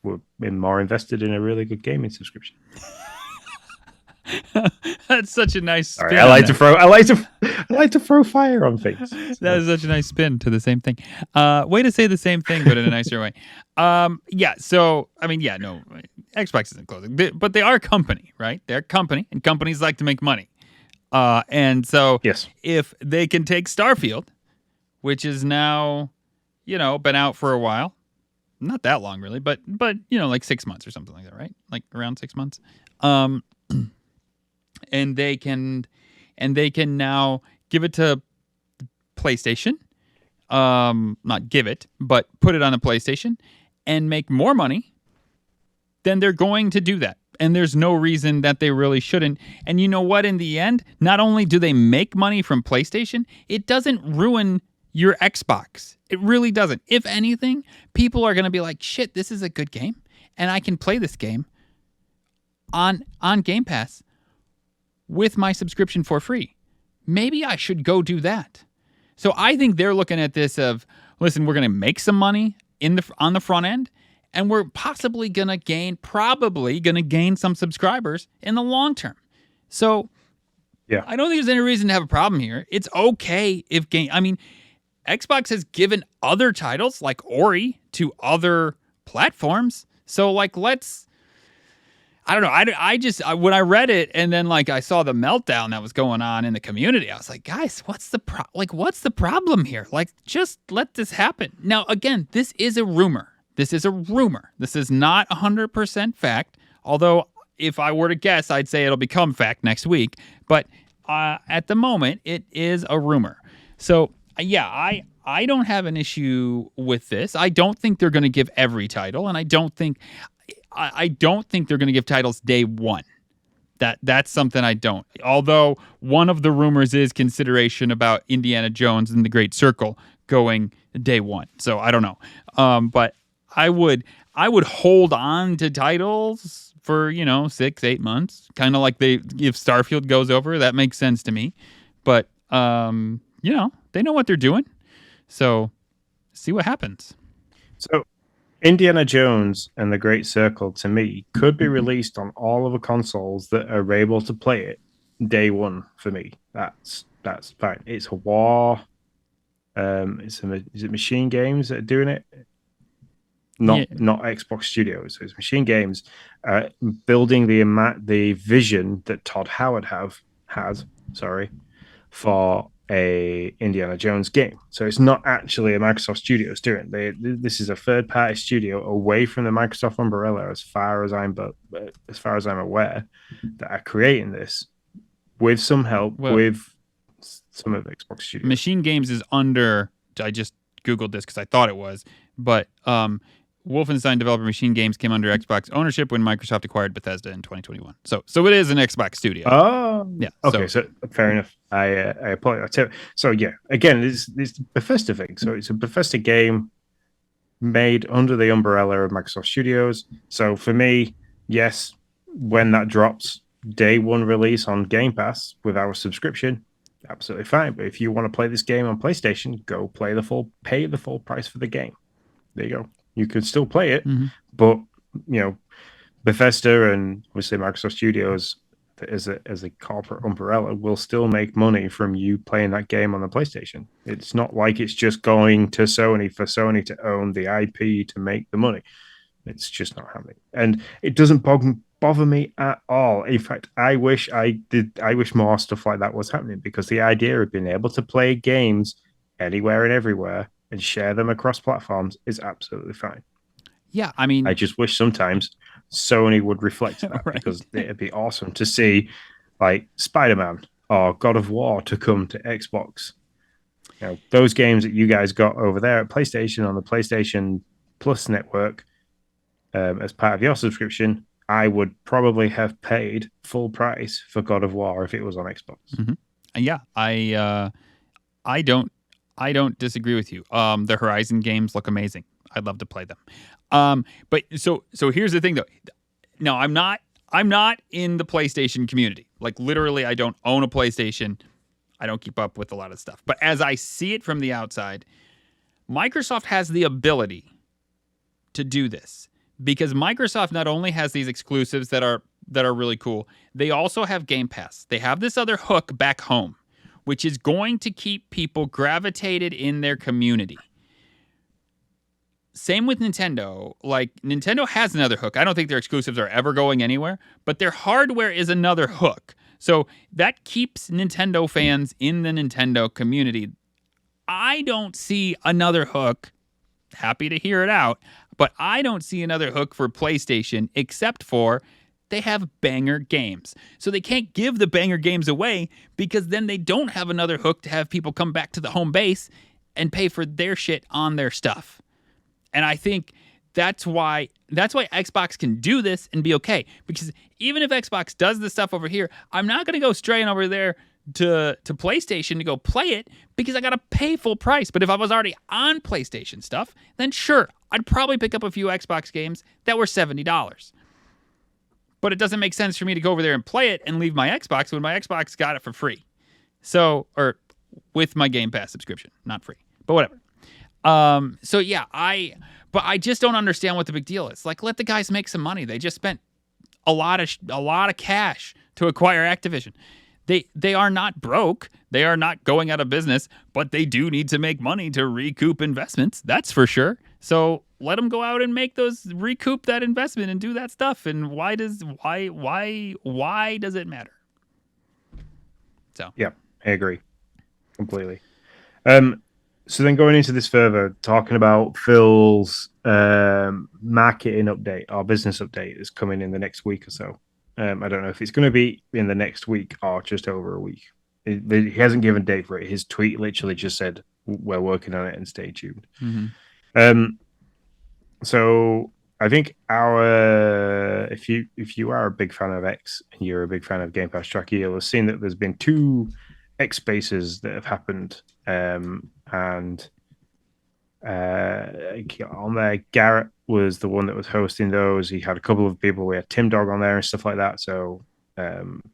S2: We're more invested in a really good gaming subscription.
S1: That's such a nice spin.
S2: Sorry, I like to throw fire on things.
S1: That is such a nice spin to the same thing. Way to say the same thing, but in a nicer way. Yeah. So I mean, yeah, no, Xbox isn't closing, but they are a company, right? They're a company, and companies like to make money. And so
S2: Yes.
S1: if they can take Starfield, which is now, been out for a while, not that long really, but like 6 months or something like that, right? Like around 6 months. And they can now give it to PlayStation. Not give it, but put it on a PlayStation and make more money. Then they're going to do that. And there's no reason that they really shouldn't. And you know what? In the end, not only do they make money from PlayStation, it doesn't ruin your Xbox. It really doesn't. If anything, people are going to be like, shit, this is a good game. And I can play this game on Game Pass with my subscription for free. Maybe I should go do that. So I think they're looking at this of, listen, we're going to make some money on the front end, and we're probably going to gain some subscribers in the long term. So
S2: yeah,
S1: I don't think there's any reason to have a problem here. It's okay if Xbox has given other titles like Ori to other platforms. So I don't know. I just when I read it and then I saw the meltdown that was going on in the community, I was like, guys, what's the problem here? Just let this happen. Now, again, this is a rumor. This is not 100% fact. Although, if I were to guess, I'd say it'll become fact next week. But at the moment, it is a rumor. So yeah, I don't have an issue with this. I don't think they're going to give every title, and I don't think they're going to give titles day one. That's something I don't. Although one of the rumors is consideration about Indiana Jones and the Great Circle going day one. So I don't know. But I would hold on to titles for 6-8 months, kind of like if Starfield goes over. That makes sense to me. But they know what they're doing. So see what happens.
S2: So Indiana Jones and the Great Circle, to me, could be released on all of the consoles that are able to play it day one. For me, that's fine. It's a war. Is it Machine Games that are doing it? Not Xbox Studios. So it's Machine Games building the vision that Todd Howard has for a Indiana Jones game. So it's not actually a Microsoft Studios doing it. This is a third-party studio away from the Microsoft umbrella, as far as I'm aware, that are creating this with some help with some of the Xbox Studios.
S1: Machine Games is under. I just Googled this because I thought it was, but Wolfenstein developer Machine Games came under Xbox ownership when Microsoft acquired Bethesda in 2021. So it is an Xbox studio.
S2: Oh, yeah. Okay, so fair enough. I apologize. So yeah, again, it's the Bethesda thing. So it's a Bethesda game made under the umbrella of Microsoft Studios. So for me, yes, when that drops, day one release on Game Pass with our subscription, absolutely fine. But if you want to play this game on PlayStation, go pay the full price for the game. There you go. You could still play it, but Bethesda and obviously Microsoft Studios as a corporate umbrella will still make money from you playing that game on the PlayStation. It's not like it's just going to Sony for Sony to own the IP to make the money. It's just not happening, and it doesn't bother me at all. In fact, I wish more stuff like that was happening, because the idea of being able to play games anywhere and everywhere and share them across platforms is absolutely fine.
S1: Yeah, I mean,
S2: I just wish sometimes Sony would reflect that, right? Because it'd be awesome to see Spider-Man or God of War to come to Xbox. Those games that you guys got over there at PlayStation on the PlayStation Plus network as part of your subscription, I would probably have paid full price for God of War if it was on Xbox.
S1: Mm-hmm. Yeah, I don't disagree with you. The Horizon games look amazing. I'd love to play them. But so here's the thing though. No, I'm not in the PlayStation community. Literally, I don't own a PlayStation. I don't keep up with a lot of stuff. But as I see it from the outside, Microsoft has the ability to do this, because Microsoft not only has these exclusives that are that are really cool. They also have Game Pass. They have this other hook back home, which is going to keep people gravitated in their community. Same with Nintendo. Like, Nintendo has another hook. I don't think their exclusives are ever going anywhere, but their hardware is another hook. So that keeps Nintendo fans in the Nintendo community. I don't see another hook. Happy to hear it out, but I don't see another hook for PlayStation except for they have banger games. So they can't give the banger games away because then they don't have another hook to have people come back to the home base and pay for their shit on their stuff. And I think that's why Xbox can do this and be okay. Because even if Xbox does this stuff over here, I'm not going to go straying over there to PlayStation to go play it because I got to pay full price. But if I was already on PlayStation stuff, then sure, I'd probably pick up a few Xbox games that were $70. But it doesn't make sense for me to go over there and play it and leave my Xbox when my Xbox got it for free. So, or with my Game Pass subscription, not free, but whatever. So yeah, but I just don't understand what the big deal is. Like, let the guys make some money. They just spent a lot of cash to acquire Activision. They are not broke. They are not going out of business, but they do need to make money to recoup investments. That's for sure. So let them go out and recoup that investment and do that stuff. And why does it matter? So
S2: yeah, I agree completely. So then going into this further, talking about Phil's marketing update, our business update is coming in the next week or so. I don't know if it's going to be in the next week or just over a week. He hasn't given a date for it. His tweet literally just said, "We're working on it and stay tuned."
S1: Mm-hmm.
S2: So I think if you are a big fan of X and you're a big fan of Game Pass Tracker, you'll have seen that there's been 2 X spaces that have happened. And on there, Garrett was the one that was hosting those. He had a couple of people. We had Tim Dog on there and stuff like that. So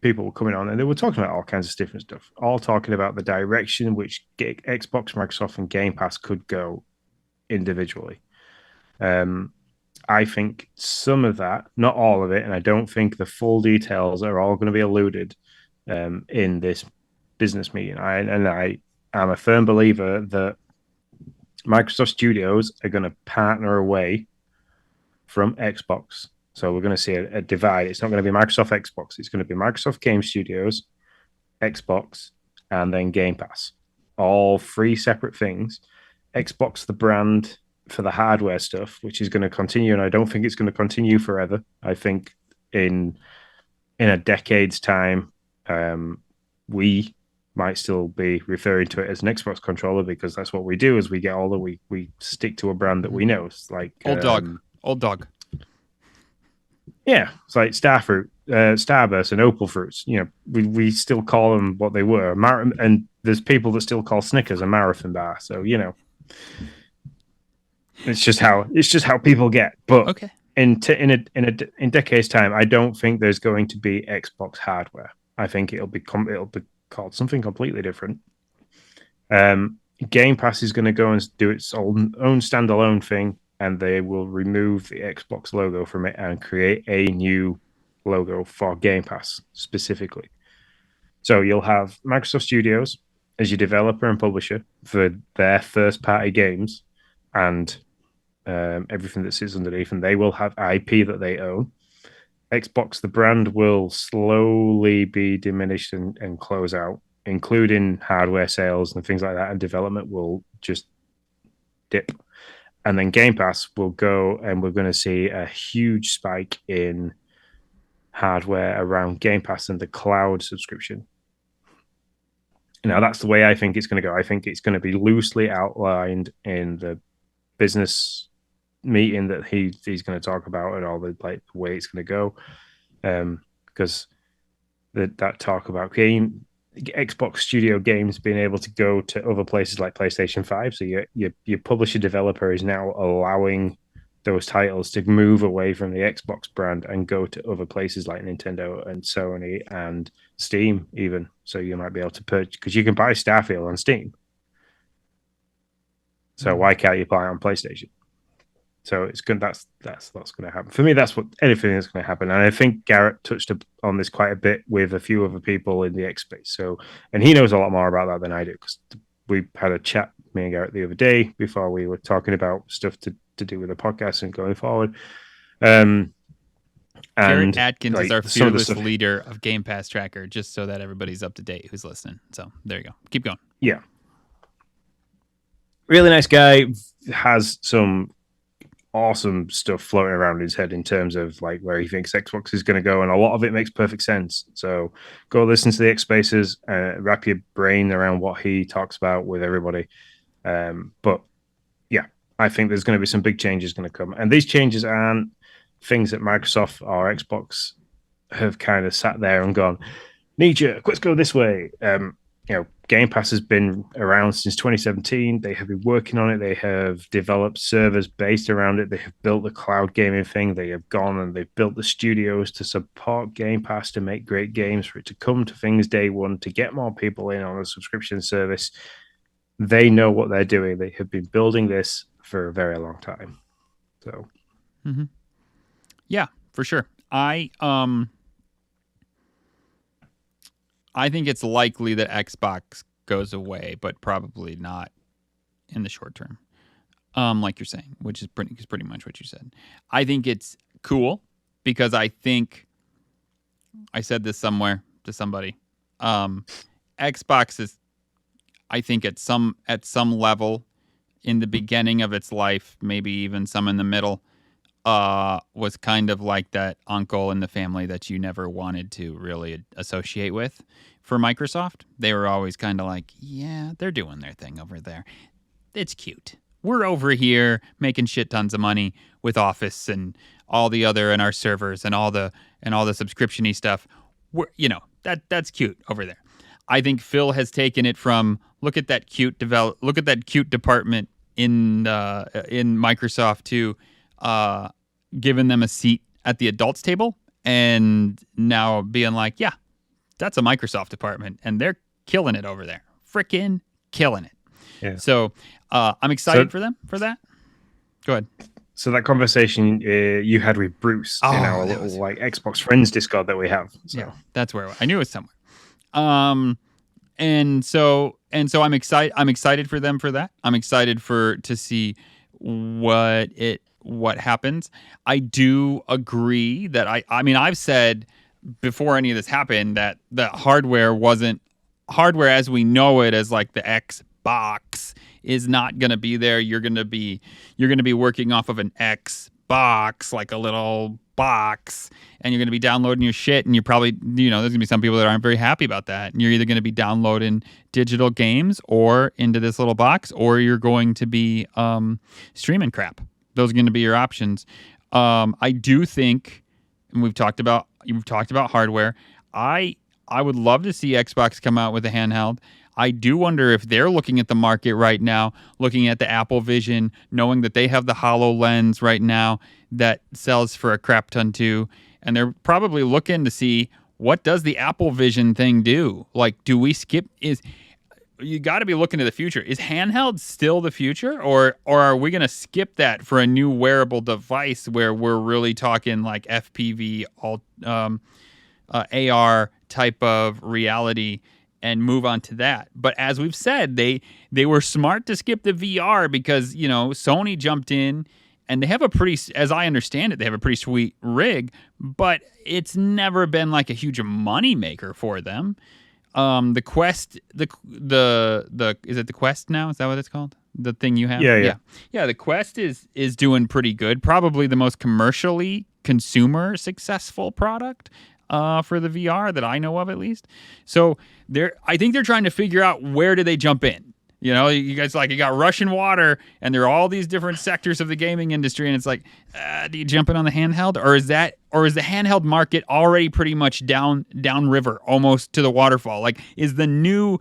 S2: people were coming on and they were talking about all kinds of different stuff, all talking about the direction which Xbox, Microsoft, and Game Pass could go individually. I think some of that, not all of it, and I don't think the full details are all going to be alluded in this business meeting. I am a firm believer that Microsoft Studios are going to partner away from Xbox. So we're going to see a divide. It's not going to be Microsoft Xbox. It's going to be Microsoft Game Studios, Xbox, and then Game Pass. All 3 separate things. Xbox, the brand for the hardware stuff, which is going to continue, and I don't think it's going to continue forever. I think in a decade's time, we might still be referring to it as an Xbox controller because that's what we do. As we get older, we stick to a brand that we know. It's like
S1: old dog.
S2: Yeah, it's like Starfruit, Starburst, and Opal Fruits. You know, we still call them what they were. And there's people that still call Snickers a marathon bar. So you know, it's just how people get. But
S1: okay.
S2: In decades time, I don't think there's going to be Xbox hardware. I think it'll be called something completely different. Game Pass is going to go and do its own standalone thing, and they will remove the Xbox logo from it and create a new logo for Game Pass specifically. So you'll have Microsoft Studios as your developer and publisher for their first-party games and everything that sits underneath, and they will have IP that they own. Xbox, the brand, will slowly be diminished and close out, including hardware sales and things like that, and development will just dip. And then Game Pass will go, and we're going to see a huge spike in hardware around Game Pass and the cloud subscription. Now, that's the way I think it's going to go. I think it's going to be loosely outlined in the business meeting that he's going to talk about and all the way it's going to go, because that talk about Xbox Studio games being able to go to other places like PlayStation 5. So your publisher developer is now allowing those titles to move away from the Xbox brand and go to other places like Nintendo and Sony and Steam even. So you might be able to purchase, because you can buy Starfield on Steam. So why can't you buy it on PlayStation? So it's good. That's what's going to happen for me. That's what anything is going to happen. And I think Garrett touched on this quite a bit with a few other people in the X space. So, and he knows a lot more about that than I do because we had a chat, me and Garrett, the other day before we were talking about stuff to do with the podcast and going forward. And
S1: Garrett Atkins
S2: like,
S1: is our fearless leader of Game Pass Tracker, just so that everybody's up to date who's listening. So there you go. Keep going.
S2: Yeah. Really nice guy. Has some awesome stuff floating around his head in terms of like where he thinks Xbox is going to go, and a lot of it makes perfect sense. So go listen to the X Spaces, wrap your brain around what he talks about with everybody. But yeah, I think there's going to be some big changes going to come, and these changes aren't things that Microsoft or Xbox have kind of sat there and gone, knee jerk, let's go this way. Game Pass has been around since 2017. They have been working on it. They have developed servers based around it. They have built the cloud gaming thing. They have gone and they've built the studios to support Game Pass to make great games, for it to come to things day one, to get more people in on a subscription service. They know what they're doing. They have been building this for a very long time. So,
S1: yeah, for sure. I think it's likely that Xbox goes away, but probably not in the short term. Like you're saying, which is pretty much what you said. I think it's cool because I think I said this somewhere to somebody. Xbox is, I think, at some level in the beginning of its life, maybe even some in the middle, was kind of like that uncle in the family that you never wanted to really associate with. For Microsoft, they were always kind of like, yeah, they're doing their thing over there. It's cute. We're over here making shit tons of money with Office and all the other, and our servers and all the subscription-y stuff. That's cute over there. I think Phil has taken it from look at that cute department in Microsoft to giving them a seat at the adults table, and now being like, yeah, that's a Microsoft department, and they're killing it over there. Freaking killing it.
S2: Yeah.
S1: So I'm excited for them for that. Go ahead.
S2: So that conversation you had with Bruce in our little like Xbox Friends Discord that we have. So.
S1: Yeah, that's where I knew it was somewhere. And so I'm excited. I'm excited for them for that. I'm excited to see what happens. I do agree that I mean I've said before any of this happened that the hardware wasn't hardware as we know it, as like the Xbox, is not going to be there. You're going to be working off of an Xbox, like a little box, and you're going to be downloading your shit, and you're probably, there's going to be some people that aren't very happy about that. And you're either going to be downloading digital games or into this little box, or you're going to be streaming crap. Those are going to be your options. I do think, and you've talked about hardware. I would love to see Xbox come out with a handheld. I do wonder if they're looking at the market right now, looking at the Apple Vision, knowing that they have the HoloLens right now that sells for a crap ton too, and they're probably looking to see what does the Apple Vision thing do? Like, do we skip? You got to be looking to the future. Is handheld still the future, or are we going to skip that for a new wearable device where we're really talking like FPV, AR type of reality, and move on to that? But as we've said, they were smart to skip the VR because Sony jumped in, and they have a pretty, as I understand it, they have a pretty sweet rig, but it's never been like a huge money maker for them. The Quest, the is it the Quest now? Is that what it's called? The thing you have?
S2: Yeah.
S1: The Quest is doing pretty good. Probably the most commercially consumer successful product for the VR that I know of, at least. So I think they're trying to figure out where do they jump in. You guys, like, you got Russian water, and there are all these different sectors of the gaming industry, and it's like, do you jump in on the handheld, or is the handheld market already pretty much downriver, almost to the waterfall? Like, is the new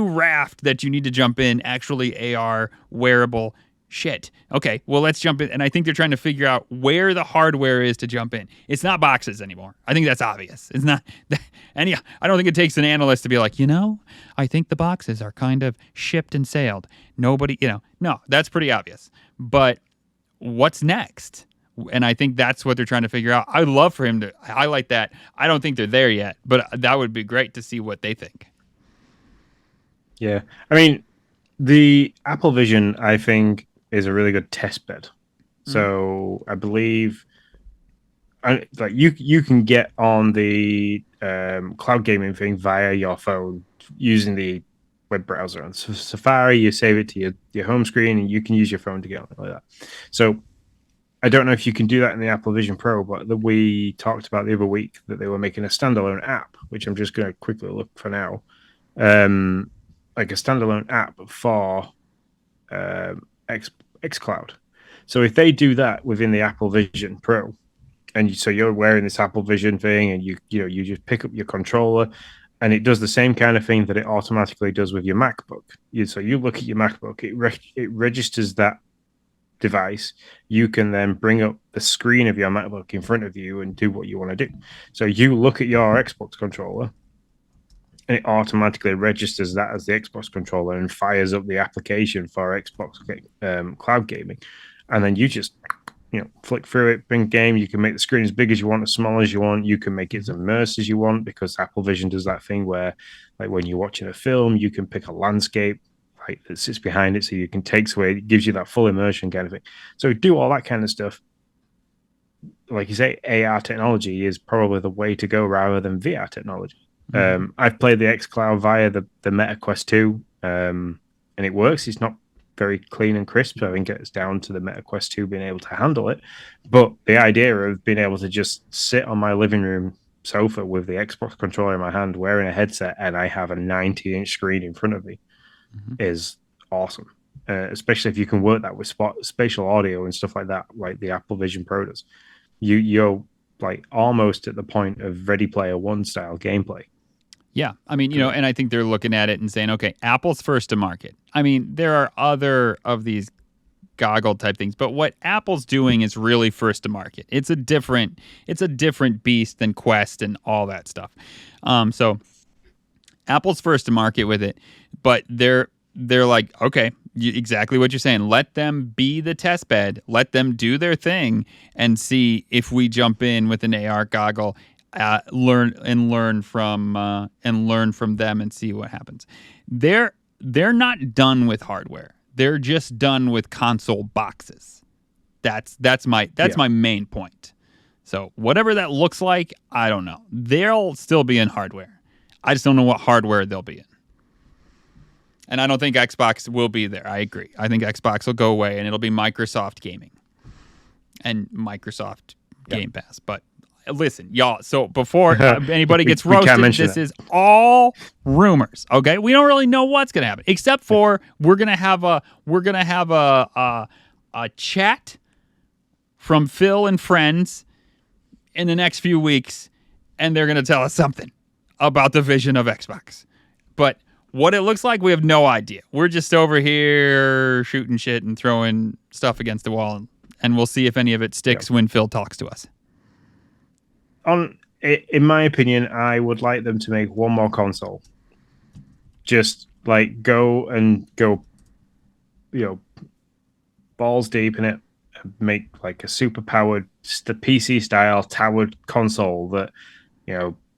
S1: raft that you need to jump in actually AR wearable shit? Okay, well, let's jump in. And I think they're trying to figure out where the hardware is to jump in. It's not boxes anymore. I think that's obvious. It's not. And yeah, I don't think it takes an analyst to be like, I think the boxes are kind of shipped and sailed. Nobody, no, that's pretty obvious. But what's next? And I think that's what they're trying to figure out. I'd love for him to highlight that. I don't think they're there yet, but that would be great to see what they think.
S2: Yeah. I mean, the Apple Vision, I think, is a really good test bed. So I believe like you can get on the cloud gaming thing via your phone using the web browser on Safari. You save it to your home screen, and you can use your phone to get on it like that. So I don't know if you can do that in the Apple Vision Pro, but we talked about the other week that they were making a standalone app, which I'm just going to quickly look for now, like a standalone app for xCloud. So if they do that within the Apple Vision Pro, and so you're wearing this Apple Vision thing, and you just pick up your controller, and it does the same kind of thing that it automatically does with your MacBook. So you look at your MacBook, it registers that device. You can then bring up the screen of your MacBook in front of you and do what you want to do. So you look at your Xbox controller, and it automatically registers that as the Xbox controller and fires up the application for Xbox cloud gaming. And then you just flick through it, bring game. You can make the screen as big as you want, as small as you want. You can make it as immersed as you want, because Apple Vision does that thing where, like, when you're watching a film, you can pick a landscape that sits behind it, so you can take away. It gives you that full immersion kind of thing. So do all that kind of stuff. Like you say, AR technology is probably the way to go rather than VR technology. I've played the xCloud via the Meta Quest 2, and it works. It's not very clean and crisp. So I think it's down to the Meta Quest 2 being able to handle it. But the idea of being able to just sit on my living room sofa with the Xbox controller in my hand, wearing a headset, and I have a 90-inch screen in front of me is awesome. Especially if you can work that with spatial audio and stuff like that, like the Apple Vision Pro does. You're like almost at the point of Ready Player One style gameplay.
S1: Yeah. I mean, and I think they're looking at it and saying, okay, Apple's first to market. I mean, there are other of these goggle type things, but what Apple's doing is really first to market. It's a different beast than Quest and all that stuff. So Apple's first to market with it, but they're like, okay, exactly what you're saying. Let them be the test bed. Let them do their thing and see if we jump in with an AR goggle. Learn from them and see what happens. They're not done with hardware. They're just done with console boxes. That's my main point. So whatever that looks like, I don't know. They'll still be in hardware. I just don't know what hardware they'll be in. And I don't think Xbox will be there. I agree. I think Xbox will go away and it'll be Microsoft Gaming and Microsoft Game Pass. But listen, y'all, so before anybody gets roasted, this is all rumors, okay? We don't really know what's going to happen, except for we're going to have a chat from Phil and friends in the next few weeks, and they're going to tell us something about the vision of Xbox. But what it looks like, we have no idea. We're just over here shooting shit and throwing stuff against the wall, and we'll see if any of it sticks when Phil talks to us.
S2: In my opinion, I would like them to make one more console. Just like go, balls deep in it, and make like a super powered, the PC style towered console that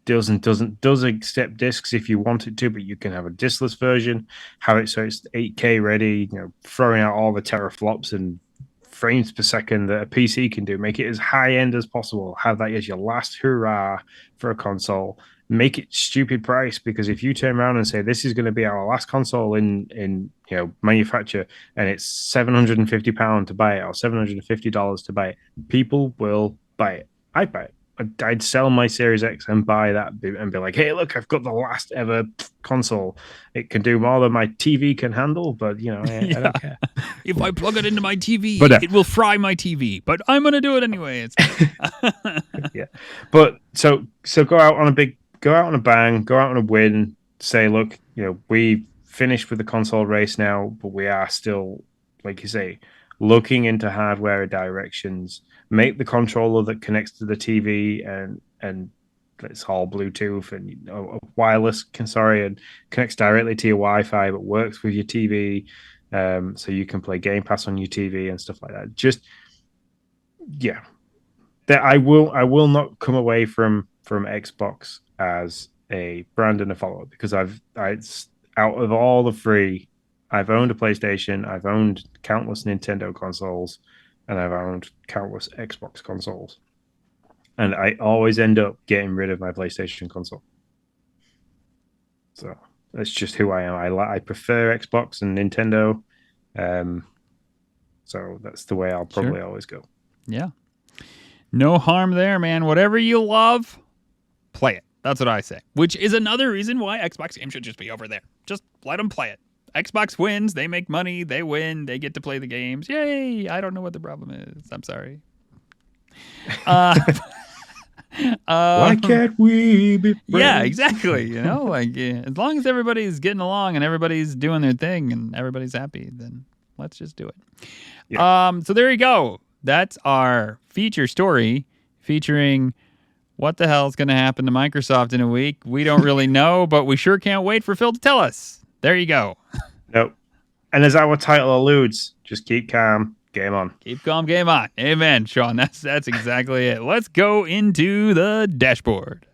S2: does accept discs if you want it to, but you can have a diskless version, have it so it's 8K ready, throwing out all the teraflops and frames per second that a PC can do. Make it as high end as possible. Have that as your last hurrah for a console. Make it stupid price, because if you turn around and say this is going to be our last console in manufacture, and it's £750 to buy it or $750 to buy it, people will buy it. I'd buy it. I'd sell my Series X and buy that and be like, hey, look, I've got the last ever console. It can do more than my TV can handle, but I don't care.
S1: If I plug it into my TV, it will fry my TV, but I'm going to do it anyway.
S2: Yeah. But so go out on a bang, go out on a win, say, look, we finished with the console race now, but we are still, like you say, looking into hardware directions. Make the controller that connects to the TV and it's all Bluetooth and wireless, and connects directly to your Wi-Fi, but works with your TV, so you can play Game Pass on your TV and stuff like that. Just yeah, that I will not come away from Xbox as a brand and a follower because it's out of all the three, I've owned a PlayStation, I've owned countless Nintendo consoles, and I've owned countless Xbox consoles, and I always end up getting rid of my PlayStation console. So that's just who I am. I prefer Xbox and Nintendo, um, so that's the way I'll probably always go.
S1: Yeah. No harm there, man. Whatever you love, play it. That's what I say. Which is another reason why Xbox games should just be over there. Just let them play it. Xbox wins. They make money. They win. They get to play the games. Yay! I don't know what the problem is. I'm sorry.
S2: Why can't we be friends?
S1: Yeah, exactly. You know, like as long as everybody's getting along and everybody's doing their thing and everybody's happy, then let's just do it.
S2: Yeah.
S1: So there you go. That's our feature story featuring what the hell is going to happen to Microsoft in a week. We don't really know, but we sure can't wait for Phil to tell us. There you go.
S2: Nope. And as our title alludes, just keep calm, game on.
S1: Keep calm, game on. Amen, Sean. That's exactly it. Let's go into the dashboard.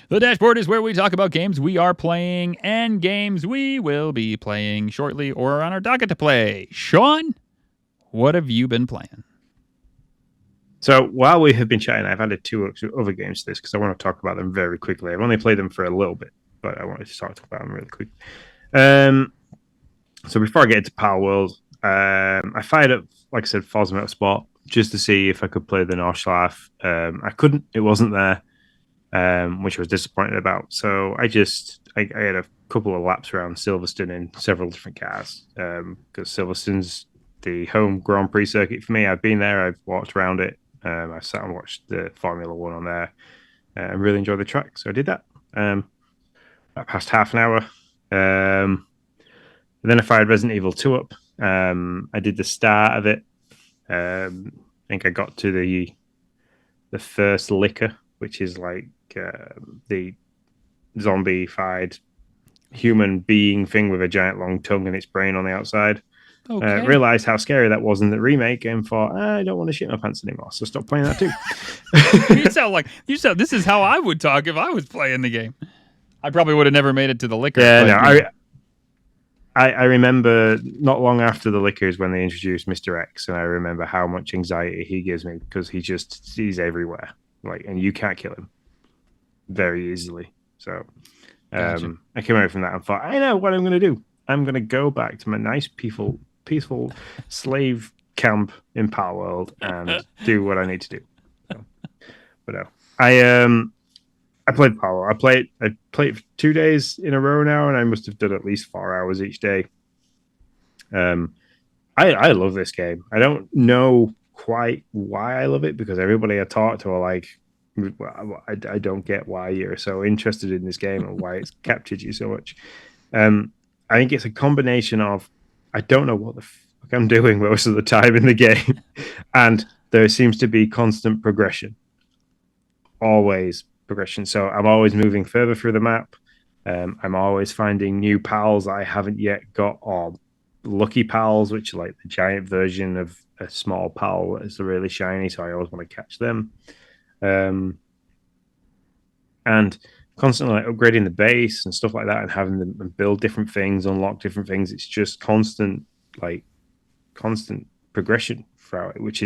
S1: The dashboard is where we talk about games we are playing and games we will be playing shortly or are on our docket to play. Sean, what have you been playing?
S2: So while we have been chatting, I've added two other games to this because I want to talk about them very quickly. I've only played them for a little bit, but I wanted to talk about them really quick. So before I get into Palworld, I fired up, like I said, Forza Motorsport just to see if I could play the Nordschleife. I couldn't; it wasn't there, which I was disappointed about. So I had a couple of laps around Silverstone in several different cars because Silverstone's the home Grand Prix circuit for me. I've been there, I've walked around it. I sat and watched the Formula One on there and really enjoyed the track. So I did that. That passed half an hour. And then I fired Resident Evil 2 up. I did the start of it. I think I got to the first liquor, which is like the zombie-fied human being thing with a giant long tongue and its brain on the outside.
S1: Okay.
S2: Realized how scary that was in the remake and thought, I don't want to shit my pants anymore. So stop playing that too.
S1: you sound this is how I would talk if I was playing the game. I probably would have never made it to the liquor.
S2: Yeah, no, I remember not long after the liquors when they introduced Mr. X, and I remember how much anxiety he gives me because he's everywhere. Like, and you can't kill him very easily. So
S1: Gotcha.
S2: I came away from that and thought, I know what I'm going to do. I'm going to go back to my nice, peaceful slave camp in Palworld and do what I need to do. So, but no, I played Palworld. I played for 2 days in a row now, and I must have done at least 4 hours each day. I love this game. I don't know quite why I love it because everybody I talk to are like, I don't get why you're so interested in this game and why it's captured you so much. I think it's a combination of I don't know what the fuck I'm doing most of the time in the game, and there seems to be constant progression. Always progression. So I'm always moving further through the map. I'm always finding new pals I haven't yet got, or lucky pals, which are like the giant version of a small pal that is really shiny. So I always want to catch them. And constantly like upgrading the base and stuff like that, and having them build different things, unlock different things. It's just constant progression throughout it, which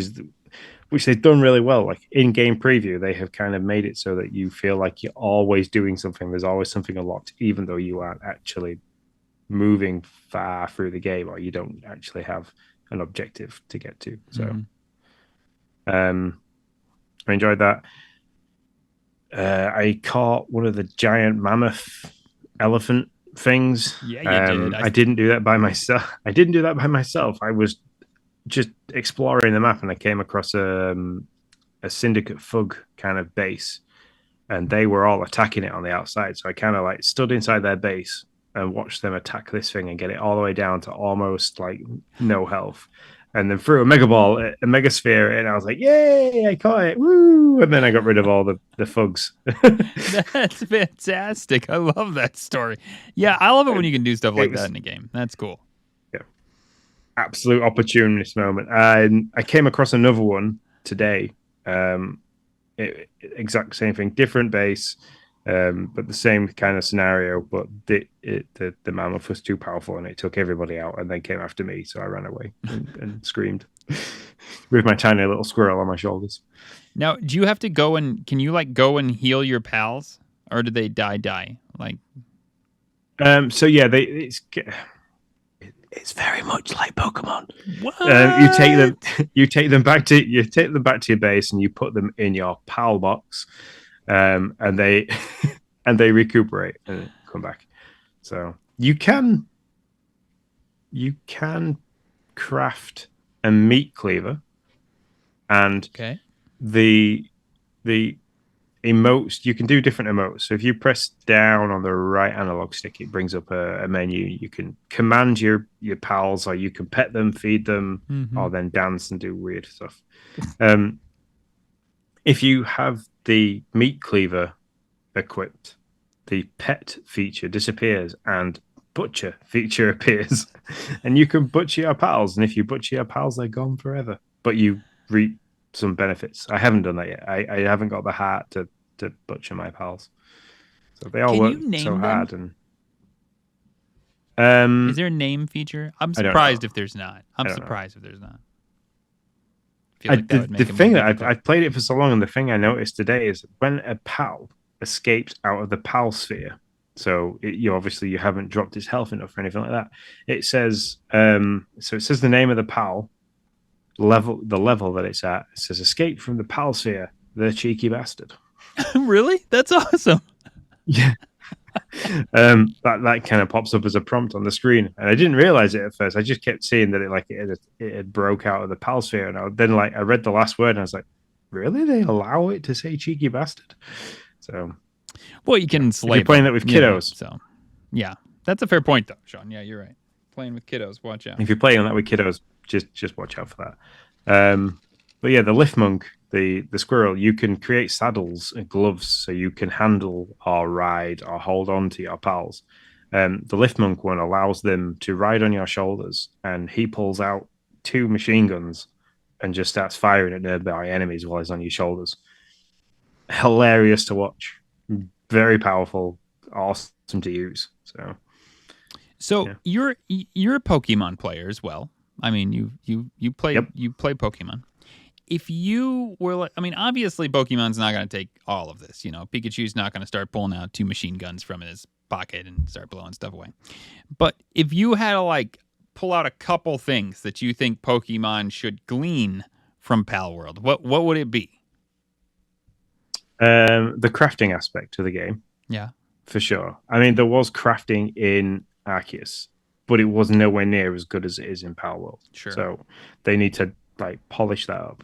S2: they've done really well. Like in-game preview, they have kind of made it so that you feel like you're always doing something. There's always something unlocked, even though you aren't actually moving far through the game, or you don't actually have an objective to get to. So, I enjoyed that. I caught one of the giant mammoth elephant things.
S1: Yeah, you did.
S2: I didn't do that by myself. I was just exploring the map and I came across a syndicate thug kind of base, and they were all attacking it on the outside. So I kind of like stood inside their base and watched them attack this thing and get it all the way down to almost like no health. and then threw a mega ball, a mega sphere, and I was like, "Yay! I caught it! Woo!" And then I got rid of all the thugs.
S1: That's fantastic. I love that story. Yeah, I love it when you can do stuff like
S2: was,
S1: that in a game. That's cool.
S2: Yeah, absolute opportunist moment. I came across another one today. Exact same thing, different base, but the same kind of scenario. But the mammoth was too powerful, and it took everybody out, and then came after me. So I ran away and screamed with my tiny little squirrel on my shoulders.
S1: Now, do you have to go and can you like go and heal your pals, or do they die? Like,
S2: so yeah, it's very much like Pokemon.
S1: what?
S2: You take them back to your base, and you put them in your pal box, and they and they recuperate and come back. So you can craft a meat cleaver, and
S1: Okay.
S2: the emotes, you can do different emotes. So if you press down on the right analog stick, it brings up a menu. You can command your pals, or you can pet them, feed them, or then dance and do weird stuff. If you have the meat cleaver equipped, the pet feature disappears and butcher feature appears, and you can butcher your pals. And if you butcher your pals, they're gone forever, but you reap some benefits. I haven't done that yet. I haven't got the heart to butcher my pals, so they all work so hard. And
S1: is there a name feature? I'm surprised if there's not. I feel like that would make
S2: the thing that I've played it for so long, and the thing I noticed today is when a pal escapes out of the pal sphere, so you haven't dropped its health enough or anything like that. It says it says the name of the pal, the level that it's at. It says escape from the pal sphere, the cheeky bastard.
S1: Really? That's awesome.
S2: Yeah. That kind of pops up as a prompt on the screen, and I didn't realize it at first. I just kept seeing that it had broke out of the pal sphere, and I read the last word, and I was like, really? They allow it to say cheeky bastard? So,
S1: well, you can enslave.
S2: You're playing that with kiddos,
S1: so yeah, that's a fair point, though, Sean. Yeah, you're right. Playing with kiddos, watch out.
S2: If you're playing that with kiddos, just watch out for that. But yeah, the lift monk, the squirrel, you can create saddles and gloves so you can handle or ride or hold on to your pals. The lift monk one allows them to ride on your shoulders, and he pulls out 2 machine guns and just starts firing at nearby enemies while he's on your shoulders. Hilarious to watch, very powerful, awesome to use.
S1: So yeah. You're a Pokemon player as well. I mean, you play Pokemon. If you were like, I mean, obviously Pokemon's not going to take all of this. You know, Pikachu's not going to start pulling out 2 machine guns from his pocket and start blowing stuff away. But if you had to like pull out a couple things that you think Pokemon should glean from Palworld, what would it be?
S2: The crafting aspect of the game.
S1: Yeah.
S2: For sure. I mean, there was crafting in Arceus, but it was nowhere near as good as it is in Palworld.
S1: Sure.
S2: So they need to like polish that up.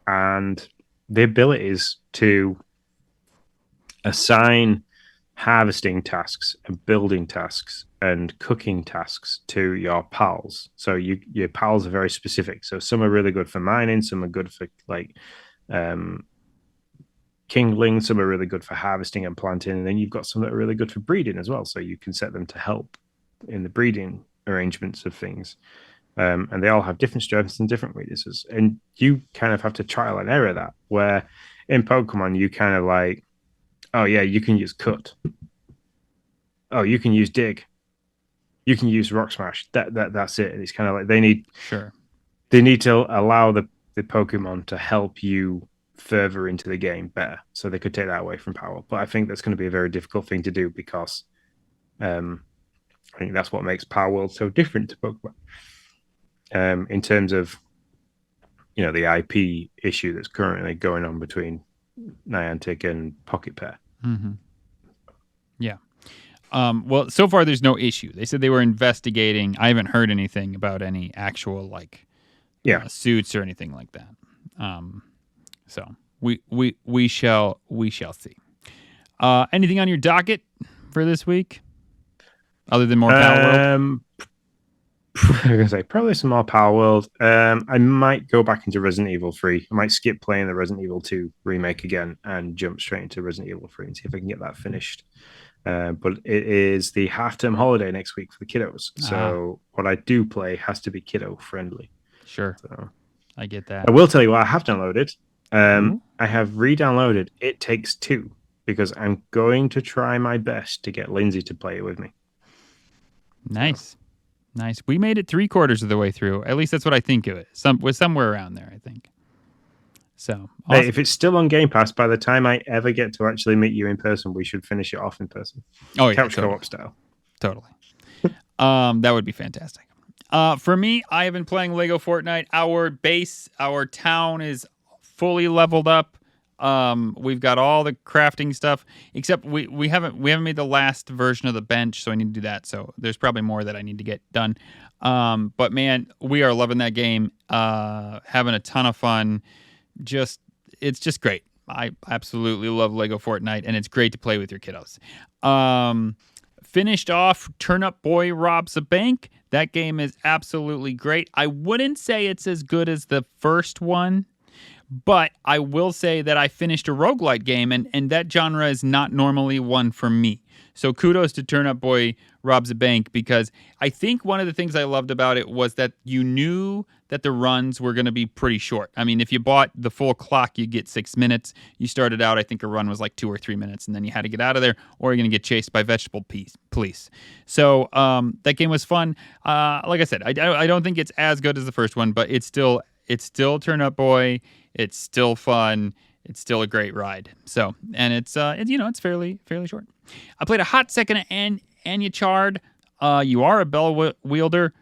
S2: And the abilities to assign harvesting tasks and building tasks and cooking tasks to your pals. So your pals are very specific. So some are really good for mining, some are good for like kingling, some are really good for harvesting and planting, and then you've got some that are really good for breeding as well. So you can set them to help in the breeding arrangements of things. And they all have different strengths and different weaknesses. And you kind of have to trial and error that, where in Pokemon, you kind of like, oh yeah, you can use cut. Oh, you can use dig. You can use rock smash. That's it. And it's kind of like they need to allow the Pokemon to help you further into the game better. So they could take that away from power. But I think that's going to be a very difficult thing to do because I think that's what makes Palworld so different to Pokemon. In terms of, you know, the IP issue that's currently going on between Niantic and Pocket Pair.
S1: Mm-hmm. Yeah. Well, so far there's no issue. They said they were investigating. I haven't heard anything about any actual suits or anything like that. So we shall see. Anything on your docket for this week other than more Palworld?
S2: I'm gonna say probably some more Palworld. I might go back into Resident Evil 3. I might skip playing the Resident Evil 2 remake again and jump straight into Resident Evil 3 and see if I can get that finished. But it is the half-term holiday next week for the kiddos, so what I do play has to be kiddo friendly.
S1: Sure,
S2: So
S1: I get that.
S2: I will tell you what I have downloaded. I have re-downloaded It Takes Two because I'm going to try my best to get Lindsay to play it with me.
S1: Nice. Nice. We made it 3/4 of the way through. At least that's what I think of it. Was somewhere around there, I think. So awesome.
S2: Hey, if it's still on Game Pass, by the time I ever get to actually meet you in person, we should finish it off in person.
S1: Oh yeah,
S2: couch
S1: totally.
S2: co-op style.
S1: Totally. That would be fantastic. For me, I have been playing Lego Fortnite. Our town is fully leveled up. We've got all the crafting stuff, except we haven't made the last version of the bench, so I need to do that. So there's probably more that I need to get done. But man, we are loving that game. Having a ton of fun. It's just great. I absolutely love Lego Fortnite, and it's great to play with your kiddos. Finished off Turnip Boy Robs a Bank. That game is absolutely great. I wouldn't say it's as good as the first one, but I will say that I finished a roguelite game, and that genre is not normally one for me. So kudos to Turnip Boy Robs a Bank, because I think one of the things I loved about it was that you knew that the runs were going to be pretty short. I mean, if you bought the full clock, you get 6 minutes. You started out, I think a run was like 2 or 3 minutes, and then you had to get out of there, or you're going to get chased by vegetable police. So that game was fun. Like I said, I don't think it's as good as the first one, but it's still Turnip Boy. It's still fun. It's still a great ride. So, and it's fairly short. I played a hot second of Anya Chard. You are a bell wielder.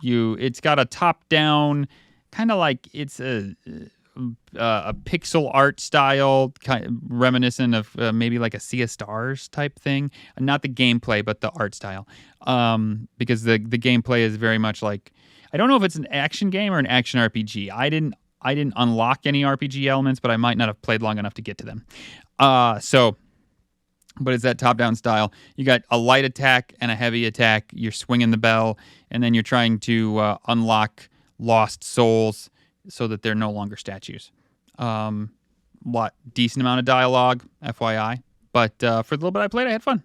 S1: It's got a top down, kind of like it's a pixel art style, kind of reminiscent of maybe like a Sea of Stars type thing. Not the gameplay, but the art style. Because the gameplay is very much like, I don't know if it's an action game or an action RPG. I didn't unlock any RPG elements, but I might not have played long enough to get to them. But it's that top-down style. You got a light attack and a heavy attack. You're swinging the bell, and then you're trying to unlock lost souls so that they're no longer statues. Decent amount of dialogue, FYI. But for the little bit I played, I had fun.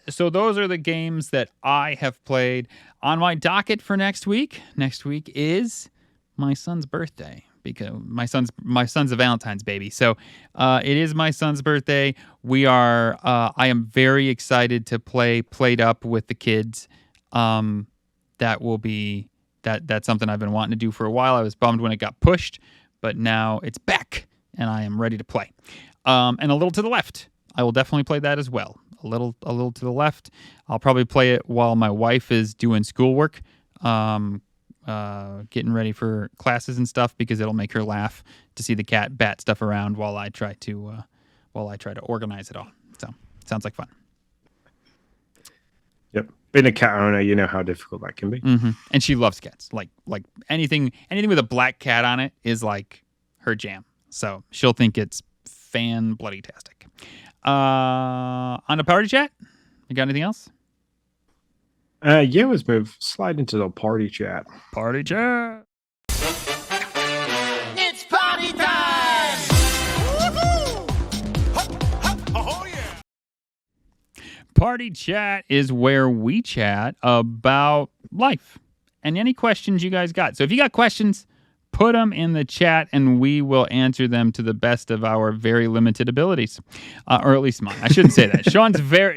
S1: So those are the games that I have played. On my docket for next week is my son's birthday, because my son's a Valentine's baby. So it is my son's birthday. I am very excited to play Played Up with the kids. That's something I've been wanting to do for a while. I was bummed when it got pushed, but now it's back and I am ready to play. And A Little to the Left. I will definitely play that as well. A little to the left. I'll probably play it while my wife is doing schoolwork, getting ready for classes and stuff, because it'll make her laugh to see the cat bat stuff around while I try to organize it all. So sounds like fun.
S2: Yep, being a cat owner, you know how difficult that can be.
S1: Mm-hmm. And she loves cats. Like anything with a black cat on it is like her jam. So she'll think it's fan bloody tastic. On the party chat, you got anything else?
S2: Yeah, let's slide into the party chat.
S1: Party chat.
S3: It's party time! Oh, yeah!
S1: Party chat is where we chat about life and any questions you guys got. So if you got questions, put them in the chat and we will answer them to the best of our very limited abilities. Or at least mine. I shouldn't say that.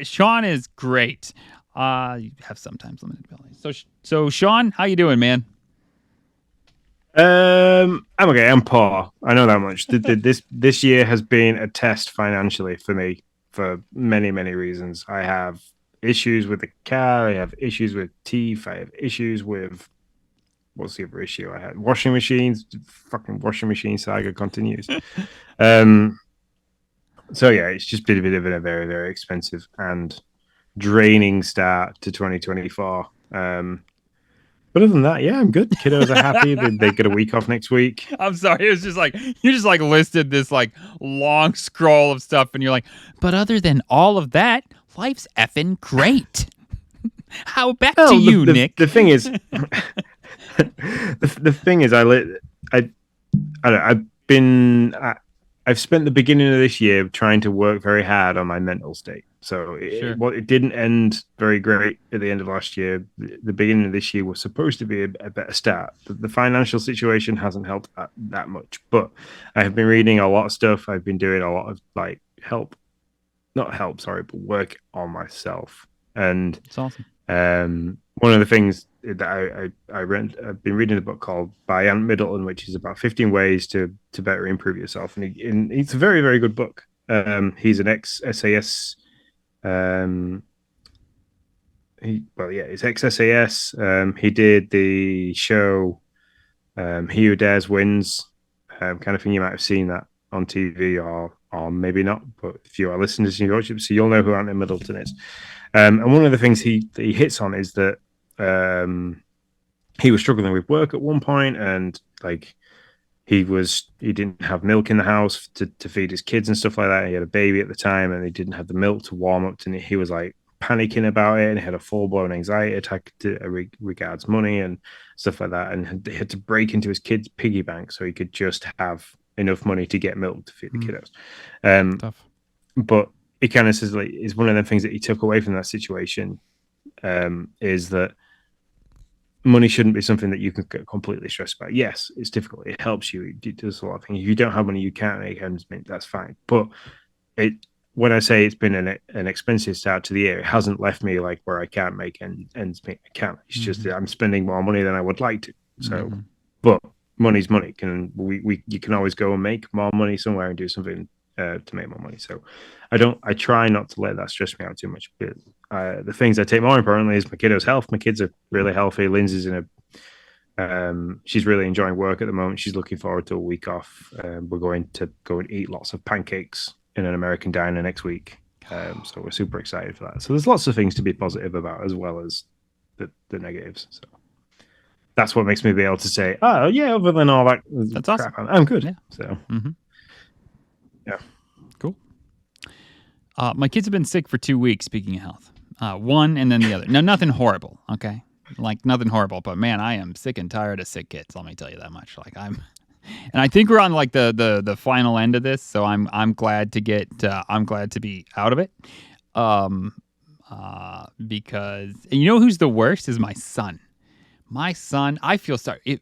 S1: Sean is great. You have sometimes limited abilities. So Sean, how you doing, man?
S2: I'm okay. I'm poor. I know that much. This year has been a test financially for me for many, many reasons. I have issues with the car. I have issues with teeth. I have issues with, what's the other issue I had? Washing machines. Fucking washing machine saga continues. So yeah, it's just been a bit of a very, very expensive and draining start to 2024. But other than that, yeah, I'm good. Kiddos are happy. They get a week off next week.
S1: I'm sorry. It was just like, you just like listed this like long scroll of stuff and you're like, but other than all of that, life's effing great. How back
S2: Well,
S1: to you, Nick?
S2: The thing is, the thing is, I don't know, I've spent the beginning of this year trying to work very hard on my mental state. So it didn't end very great at the end of last year. The beginning of this year was supposed to be a better start. The financial situation hasn't helped that much, but I have been reading a lot of stuff. I've been doing a lot of like but work on myself. And
S1: It's awesome.
S2: One of the things that I've been reading a book called by Ant Middleton, which is about 15 ways to better improve yourself, and it's a very, very good book. He's an ex-SAS. He's ex-SAS. He did the show He Who Dares Wins, kind of thing. You might have seen that on TV or maybe not, but if you are listening to your watch, so you'll know who Ant Middleton is. And one of the things he hits on is that he was struggling with work at one point, and like he didn't have milk in the house to feed his kids and stuff like that. He had a baby at the time, and he didn't have the milk to warm up, and he was like panicking about it, and he had a full-blown anxiety attack regards money and stuff like that, and he had to break into his kid's piggy bank so he could just have enough money to get milk to feed the kiddos.
S1: Tough.
S2: But it kind of says, like, is one of the things that he took away from that situation is that money shouldn't be something that you can get completely stressed about. Yes, it's difficult. It helps you. It does a lot of things. If you don't have money, you can't make ends meet. That's fine. But when I say it's been an expensive start to the year, it hasn't left me like where I can't make ends meet. I can't. It's just that I'm spending more money than I would like to. So, but money's money. You can always go and make more money somewhere and do something to make more money. So I try not to let that stress me out too much. But the things I take more importantly is my kiddos' health. My kids are really healthy. Lindsay's she's really enjoying work at the moment. She's looking forward to a week off. We're going to go and eat lots of pancakes in an American diner next week. So we're super excited for that. So there's lots of things to be positive about as well as the negatives. So that's what makes me be able to say, oh yeah, other than all that,
S1: that's
S2: crap,
S1: awesome.
S2: I'm good.
S1: Yeah.
S2: So yeah,
S1: cool. My kids have been sick for 2 weeks. Speaking of health, one and then the other. No, nothing horrible. Okay, like nothing horrible. But man, I am sick and tired of sick kids. Let me tell you that much. Like and I think we're on like the final end of this. So I'm glad to get. I'm glad to be out of it. Because you know who's the worst is my son. My son, I feel sorry.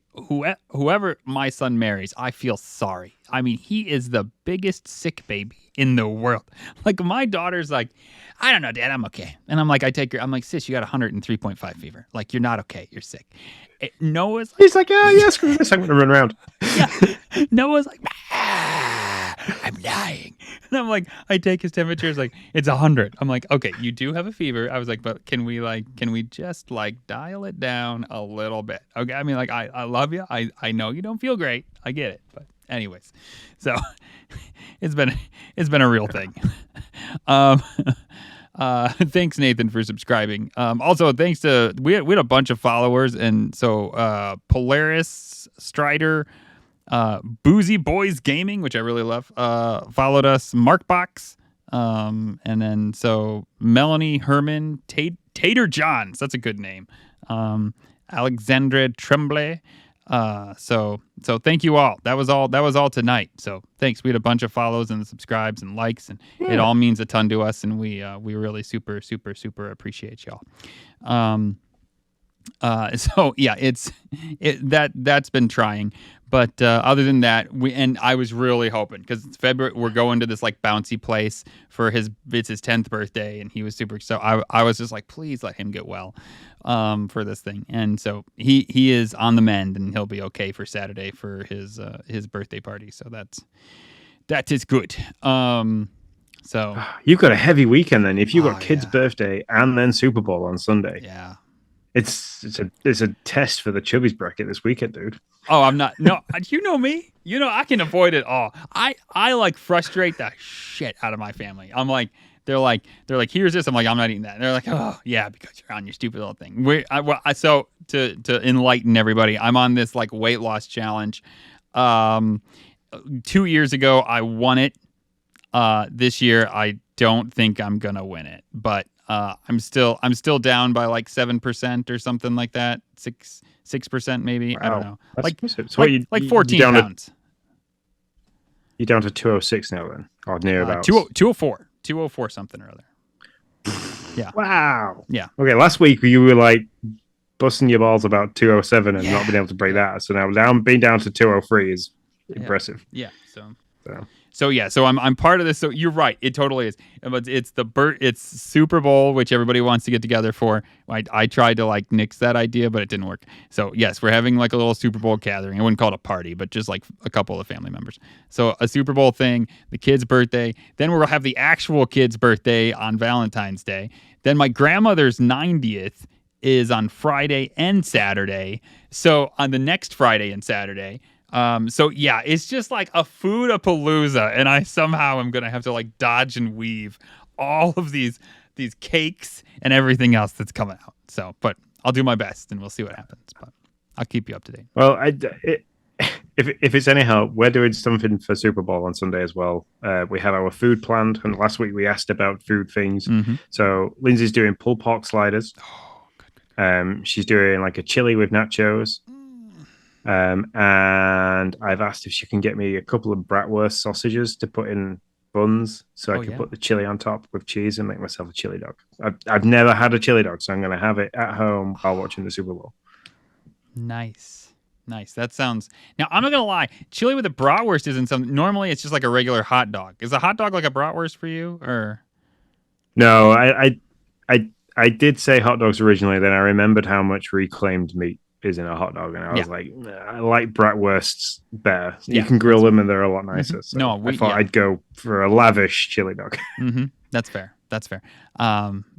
S1: Whoever my son marries, I feel sorry. I mean, he is the biggest sick baby in the world. Like, my daughter's like, I don't know, Dad, I'm okay. And I'm like, I'm like, sis, you got 103.5 fever. Like, you're not okay. You're sick. Noah's like,
S2: he's like, oh, yeah, screw this. I'm going to run around.
S1: Yeah. Noah's like, I'm dying. And I'm like, I take his temperature. It's like, it's 100. I'm like, okay, you do have a fever. I was like, but can we just like dial it down a little bit? Okay. I mean, like, I love you. I know you don't feel great. I get it. But anyways, so it's been a real thing. Thanks, Nathan, for subscribing. Also, thanks to we had a bunch of followers, and so Polaris Strider, Boozy Boys Gaming, which I really love, followed us. Markbox, and then so Melanie Herman, Tater Johns, that's a good name. Alexandre Tremblay. So thank you all. That was all tonight. So thanks. We had a bunch of follows and subscribes and likes, and it all means a ton to us, and we really super appreciate y'all. So yeah, that's been trying, but other than that, I was really hoping, because it's February, we're going to this like bouncy place for it's his 10th birthday, and he was super. So I was just like, please let him get well, for this thing, and so he is on the mend, and he'll be okay for Saturday for his birthday party. So that is good. So
S2: you've got a heavy weekend then. If you've got kid's birthday and then Super Bowl on Sunday,
S1: yeah.
S2: It's a test for the Chubbies bracket this weekend, dude.
S1: Oh, I'm not. No, you know me. You know I can avoid it all. I like frustrate the shit out of my family. I'm like, they're like, here's this. I'm like, I'm not eating that. And they're like, oh yeah, because you're on your stupid little thing. So to enlighten everybody, I'm on this like weight loss challenge. 2 years ago, I won it. This year, I don't think I'm gonna win it, but I'm still down by like 7% or something like that. 6% maybe. I don't
S2: Wow.
S1: know.
S2: That's
S1: Like
S2: impressive. So
S1: like 14 pounds.
S2: You're down to 206 now then, or nearabouts.
S1: 204. 204 something or other. Yeah.
S2: Wow.
S1: Yeah.
S2: Okay, last week you were like busting your balls about 207 and not being able to break that. So now being down to 203 is impressive.
S1: Yeah. So I'm part of this. So you're right. It totally is. But it's Super Bowl, which everybody wants to get together for. I tried to like nix that idea, but it didn't work. So yes, we're having like a little Super Bowl gathering. I wouldn't call it a party, but just like a couple of family members. So a Super Bowl thing, the kid's birthday. Then we'll have the actual kid's birthday on Valentine's Day. Then my grandmother's 90th is on Friday and Saturday. So on the next Friday and Saturday. So yeah, it's just like a food-a-palooza, and I somehow am gonna have to like dodge and weave all of these cakes and everything else that's coming out. So, but I'll do my best, and we'll see what happens. But I'll keep you up to date.
S2: Well, if it's any help, we're doing something for Super Bowl on Sunday as well. We have our food planned, and last week we asked about food things.
S1: Mm-hmm.
S2: So Lindsay's doing pulled pork sliders.
S1: Oh, good.
S2: She's doing like a chili with nachos. And I've asked if she can get me a couple of bratwurst sausages to put in buns so I can put the chili on top with cheese and make myself a chili dog. I've never had a chili dog, so I'm going to have it at home while watching the Super Bowl.
S1: Nice. That sounds. Now I'm not gonna lie. Chili with a bratwurst isn't something. Normally, it's just like a regular hot dog. Is a hot dog like a bratwurst for you, or?
S2: No, I did say hot dogs originally. Then I remembered how much reclaimed meat is in a hot dog, and I was like, I like bratwursts better. You can grill them, and they're a lot nicer.
S1: Mm-hmm.
S2: So I thought I'd go for a lavish chili dog.
S1: Mm-hmm. That's fair.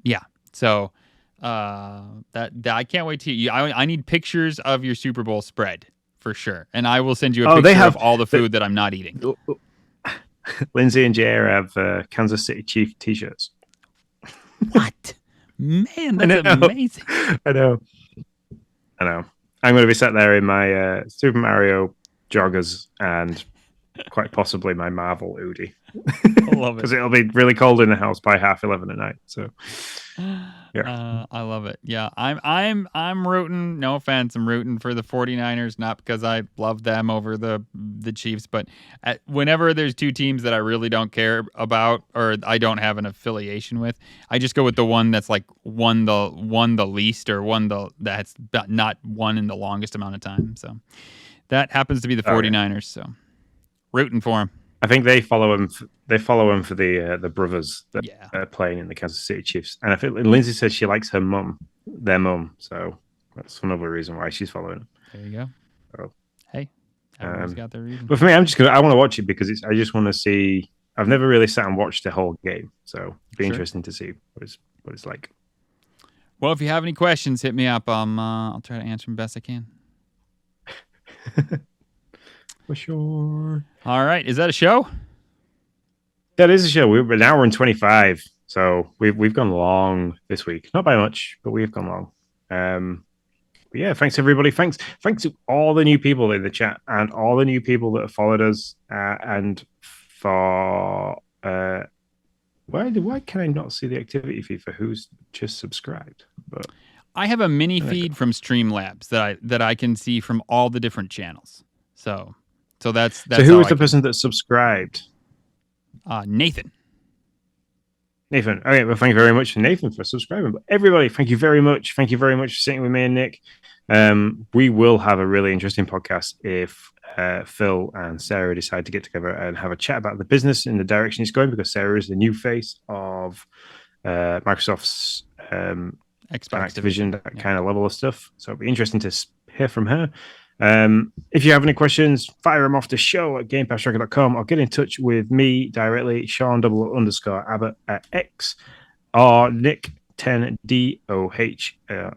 S1: Yeah. So that I can't wait to. I need pictures of your Super Bowl spread for sure, and I will send you a picture of all the food that I'm not eating.
S2: Lindsay and Jay have Kansas City Chief T-shirts.
S1: What? Man, that's amazing.
S2: I know. I'm going to be sat there in my Super Mario joggers and quite possibly my Marvel hoodie.
S1: I love it.
S2: Because it'll be really cold in the house by 11:30 at night. So, yeah.
S1: I love it. Yeah, I'm rooting. No offense, I'm rooting for the 49ers, not because I love them over the Chiefs, but whenever there's two teams that I really don't care about or I don't have an affiliation with, I just go with the one that's like won the least or that's not won in the longest amount of time. So that happens to be the 49ers. So rooting for them.
S2: I think they follow him. They follow him for the brothers that are playing in the Kansas City Chiefs. And I think Lindsay says she likes their mum. So that's another reason why she's following them.
S1: There you go.
S2: So,
S1: hey, everyone's got their reason.
S2: But for me, I want to watch it because I just want to see. I've never really sat and watched the whole game, so it'd be interesting to see what it's like.
S1: Well, if you have any questions, hit me up. I'll try to answer them best I can.
S2: For sure.
S1: All right. Is that a show?
S2: That is a show. We're an hour and 25. So we've gone long this week. Not by much, but we've gone long. But yeah, thanks everybody. Thanks to all the new people in the chat and all the new people that have followed us. And for why can I not see the activity feed for who's just subscribed? But
S1: I have a mini feed from Streamlabs that I can see from all the different channels. So that's
S2: so who was the person that subscribed?
S1: Nathan.
S2: Okay, well, thank you very much for Nathan for subscribing. But everybody, thank you very much. Thank you very much for sitting with me and Nick. We will have a really interesting podcast if Phil and Sarah decide to get together and have a chat about the business and the direction it's going, because Sarah is the new face of Microsoft's Xbox Activision, that kind of level of stuff. So it'll be interesting to hear from her. If you have any questions, fire them off the show at GamePassTracker.com or get in touch with me directly, Sean_Abbott at X or Nick10DOH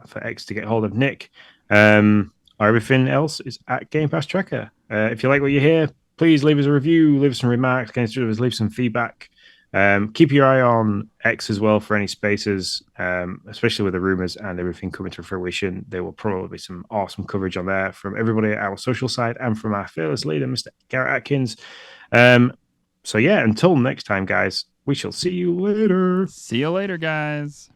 S2: for X to get hold of Nick. Everything else is at Game Pass Tracker. If you like what you hear, please leave us a review, leave us some remarks, leave some feedback. Keep your eye on X as well for any spaces, especially with the rumors and everything coming to fruition. There will probably be some awesome coverage on there from everybody at our social side and from our fearless leader, Mr. Garrett Atkins. So yeah, until next time, guys, we shall see you later.
S1: See you later, guys.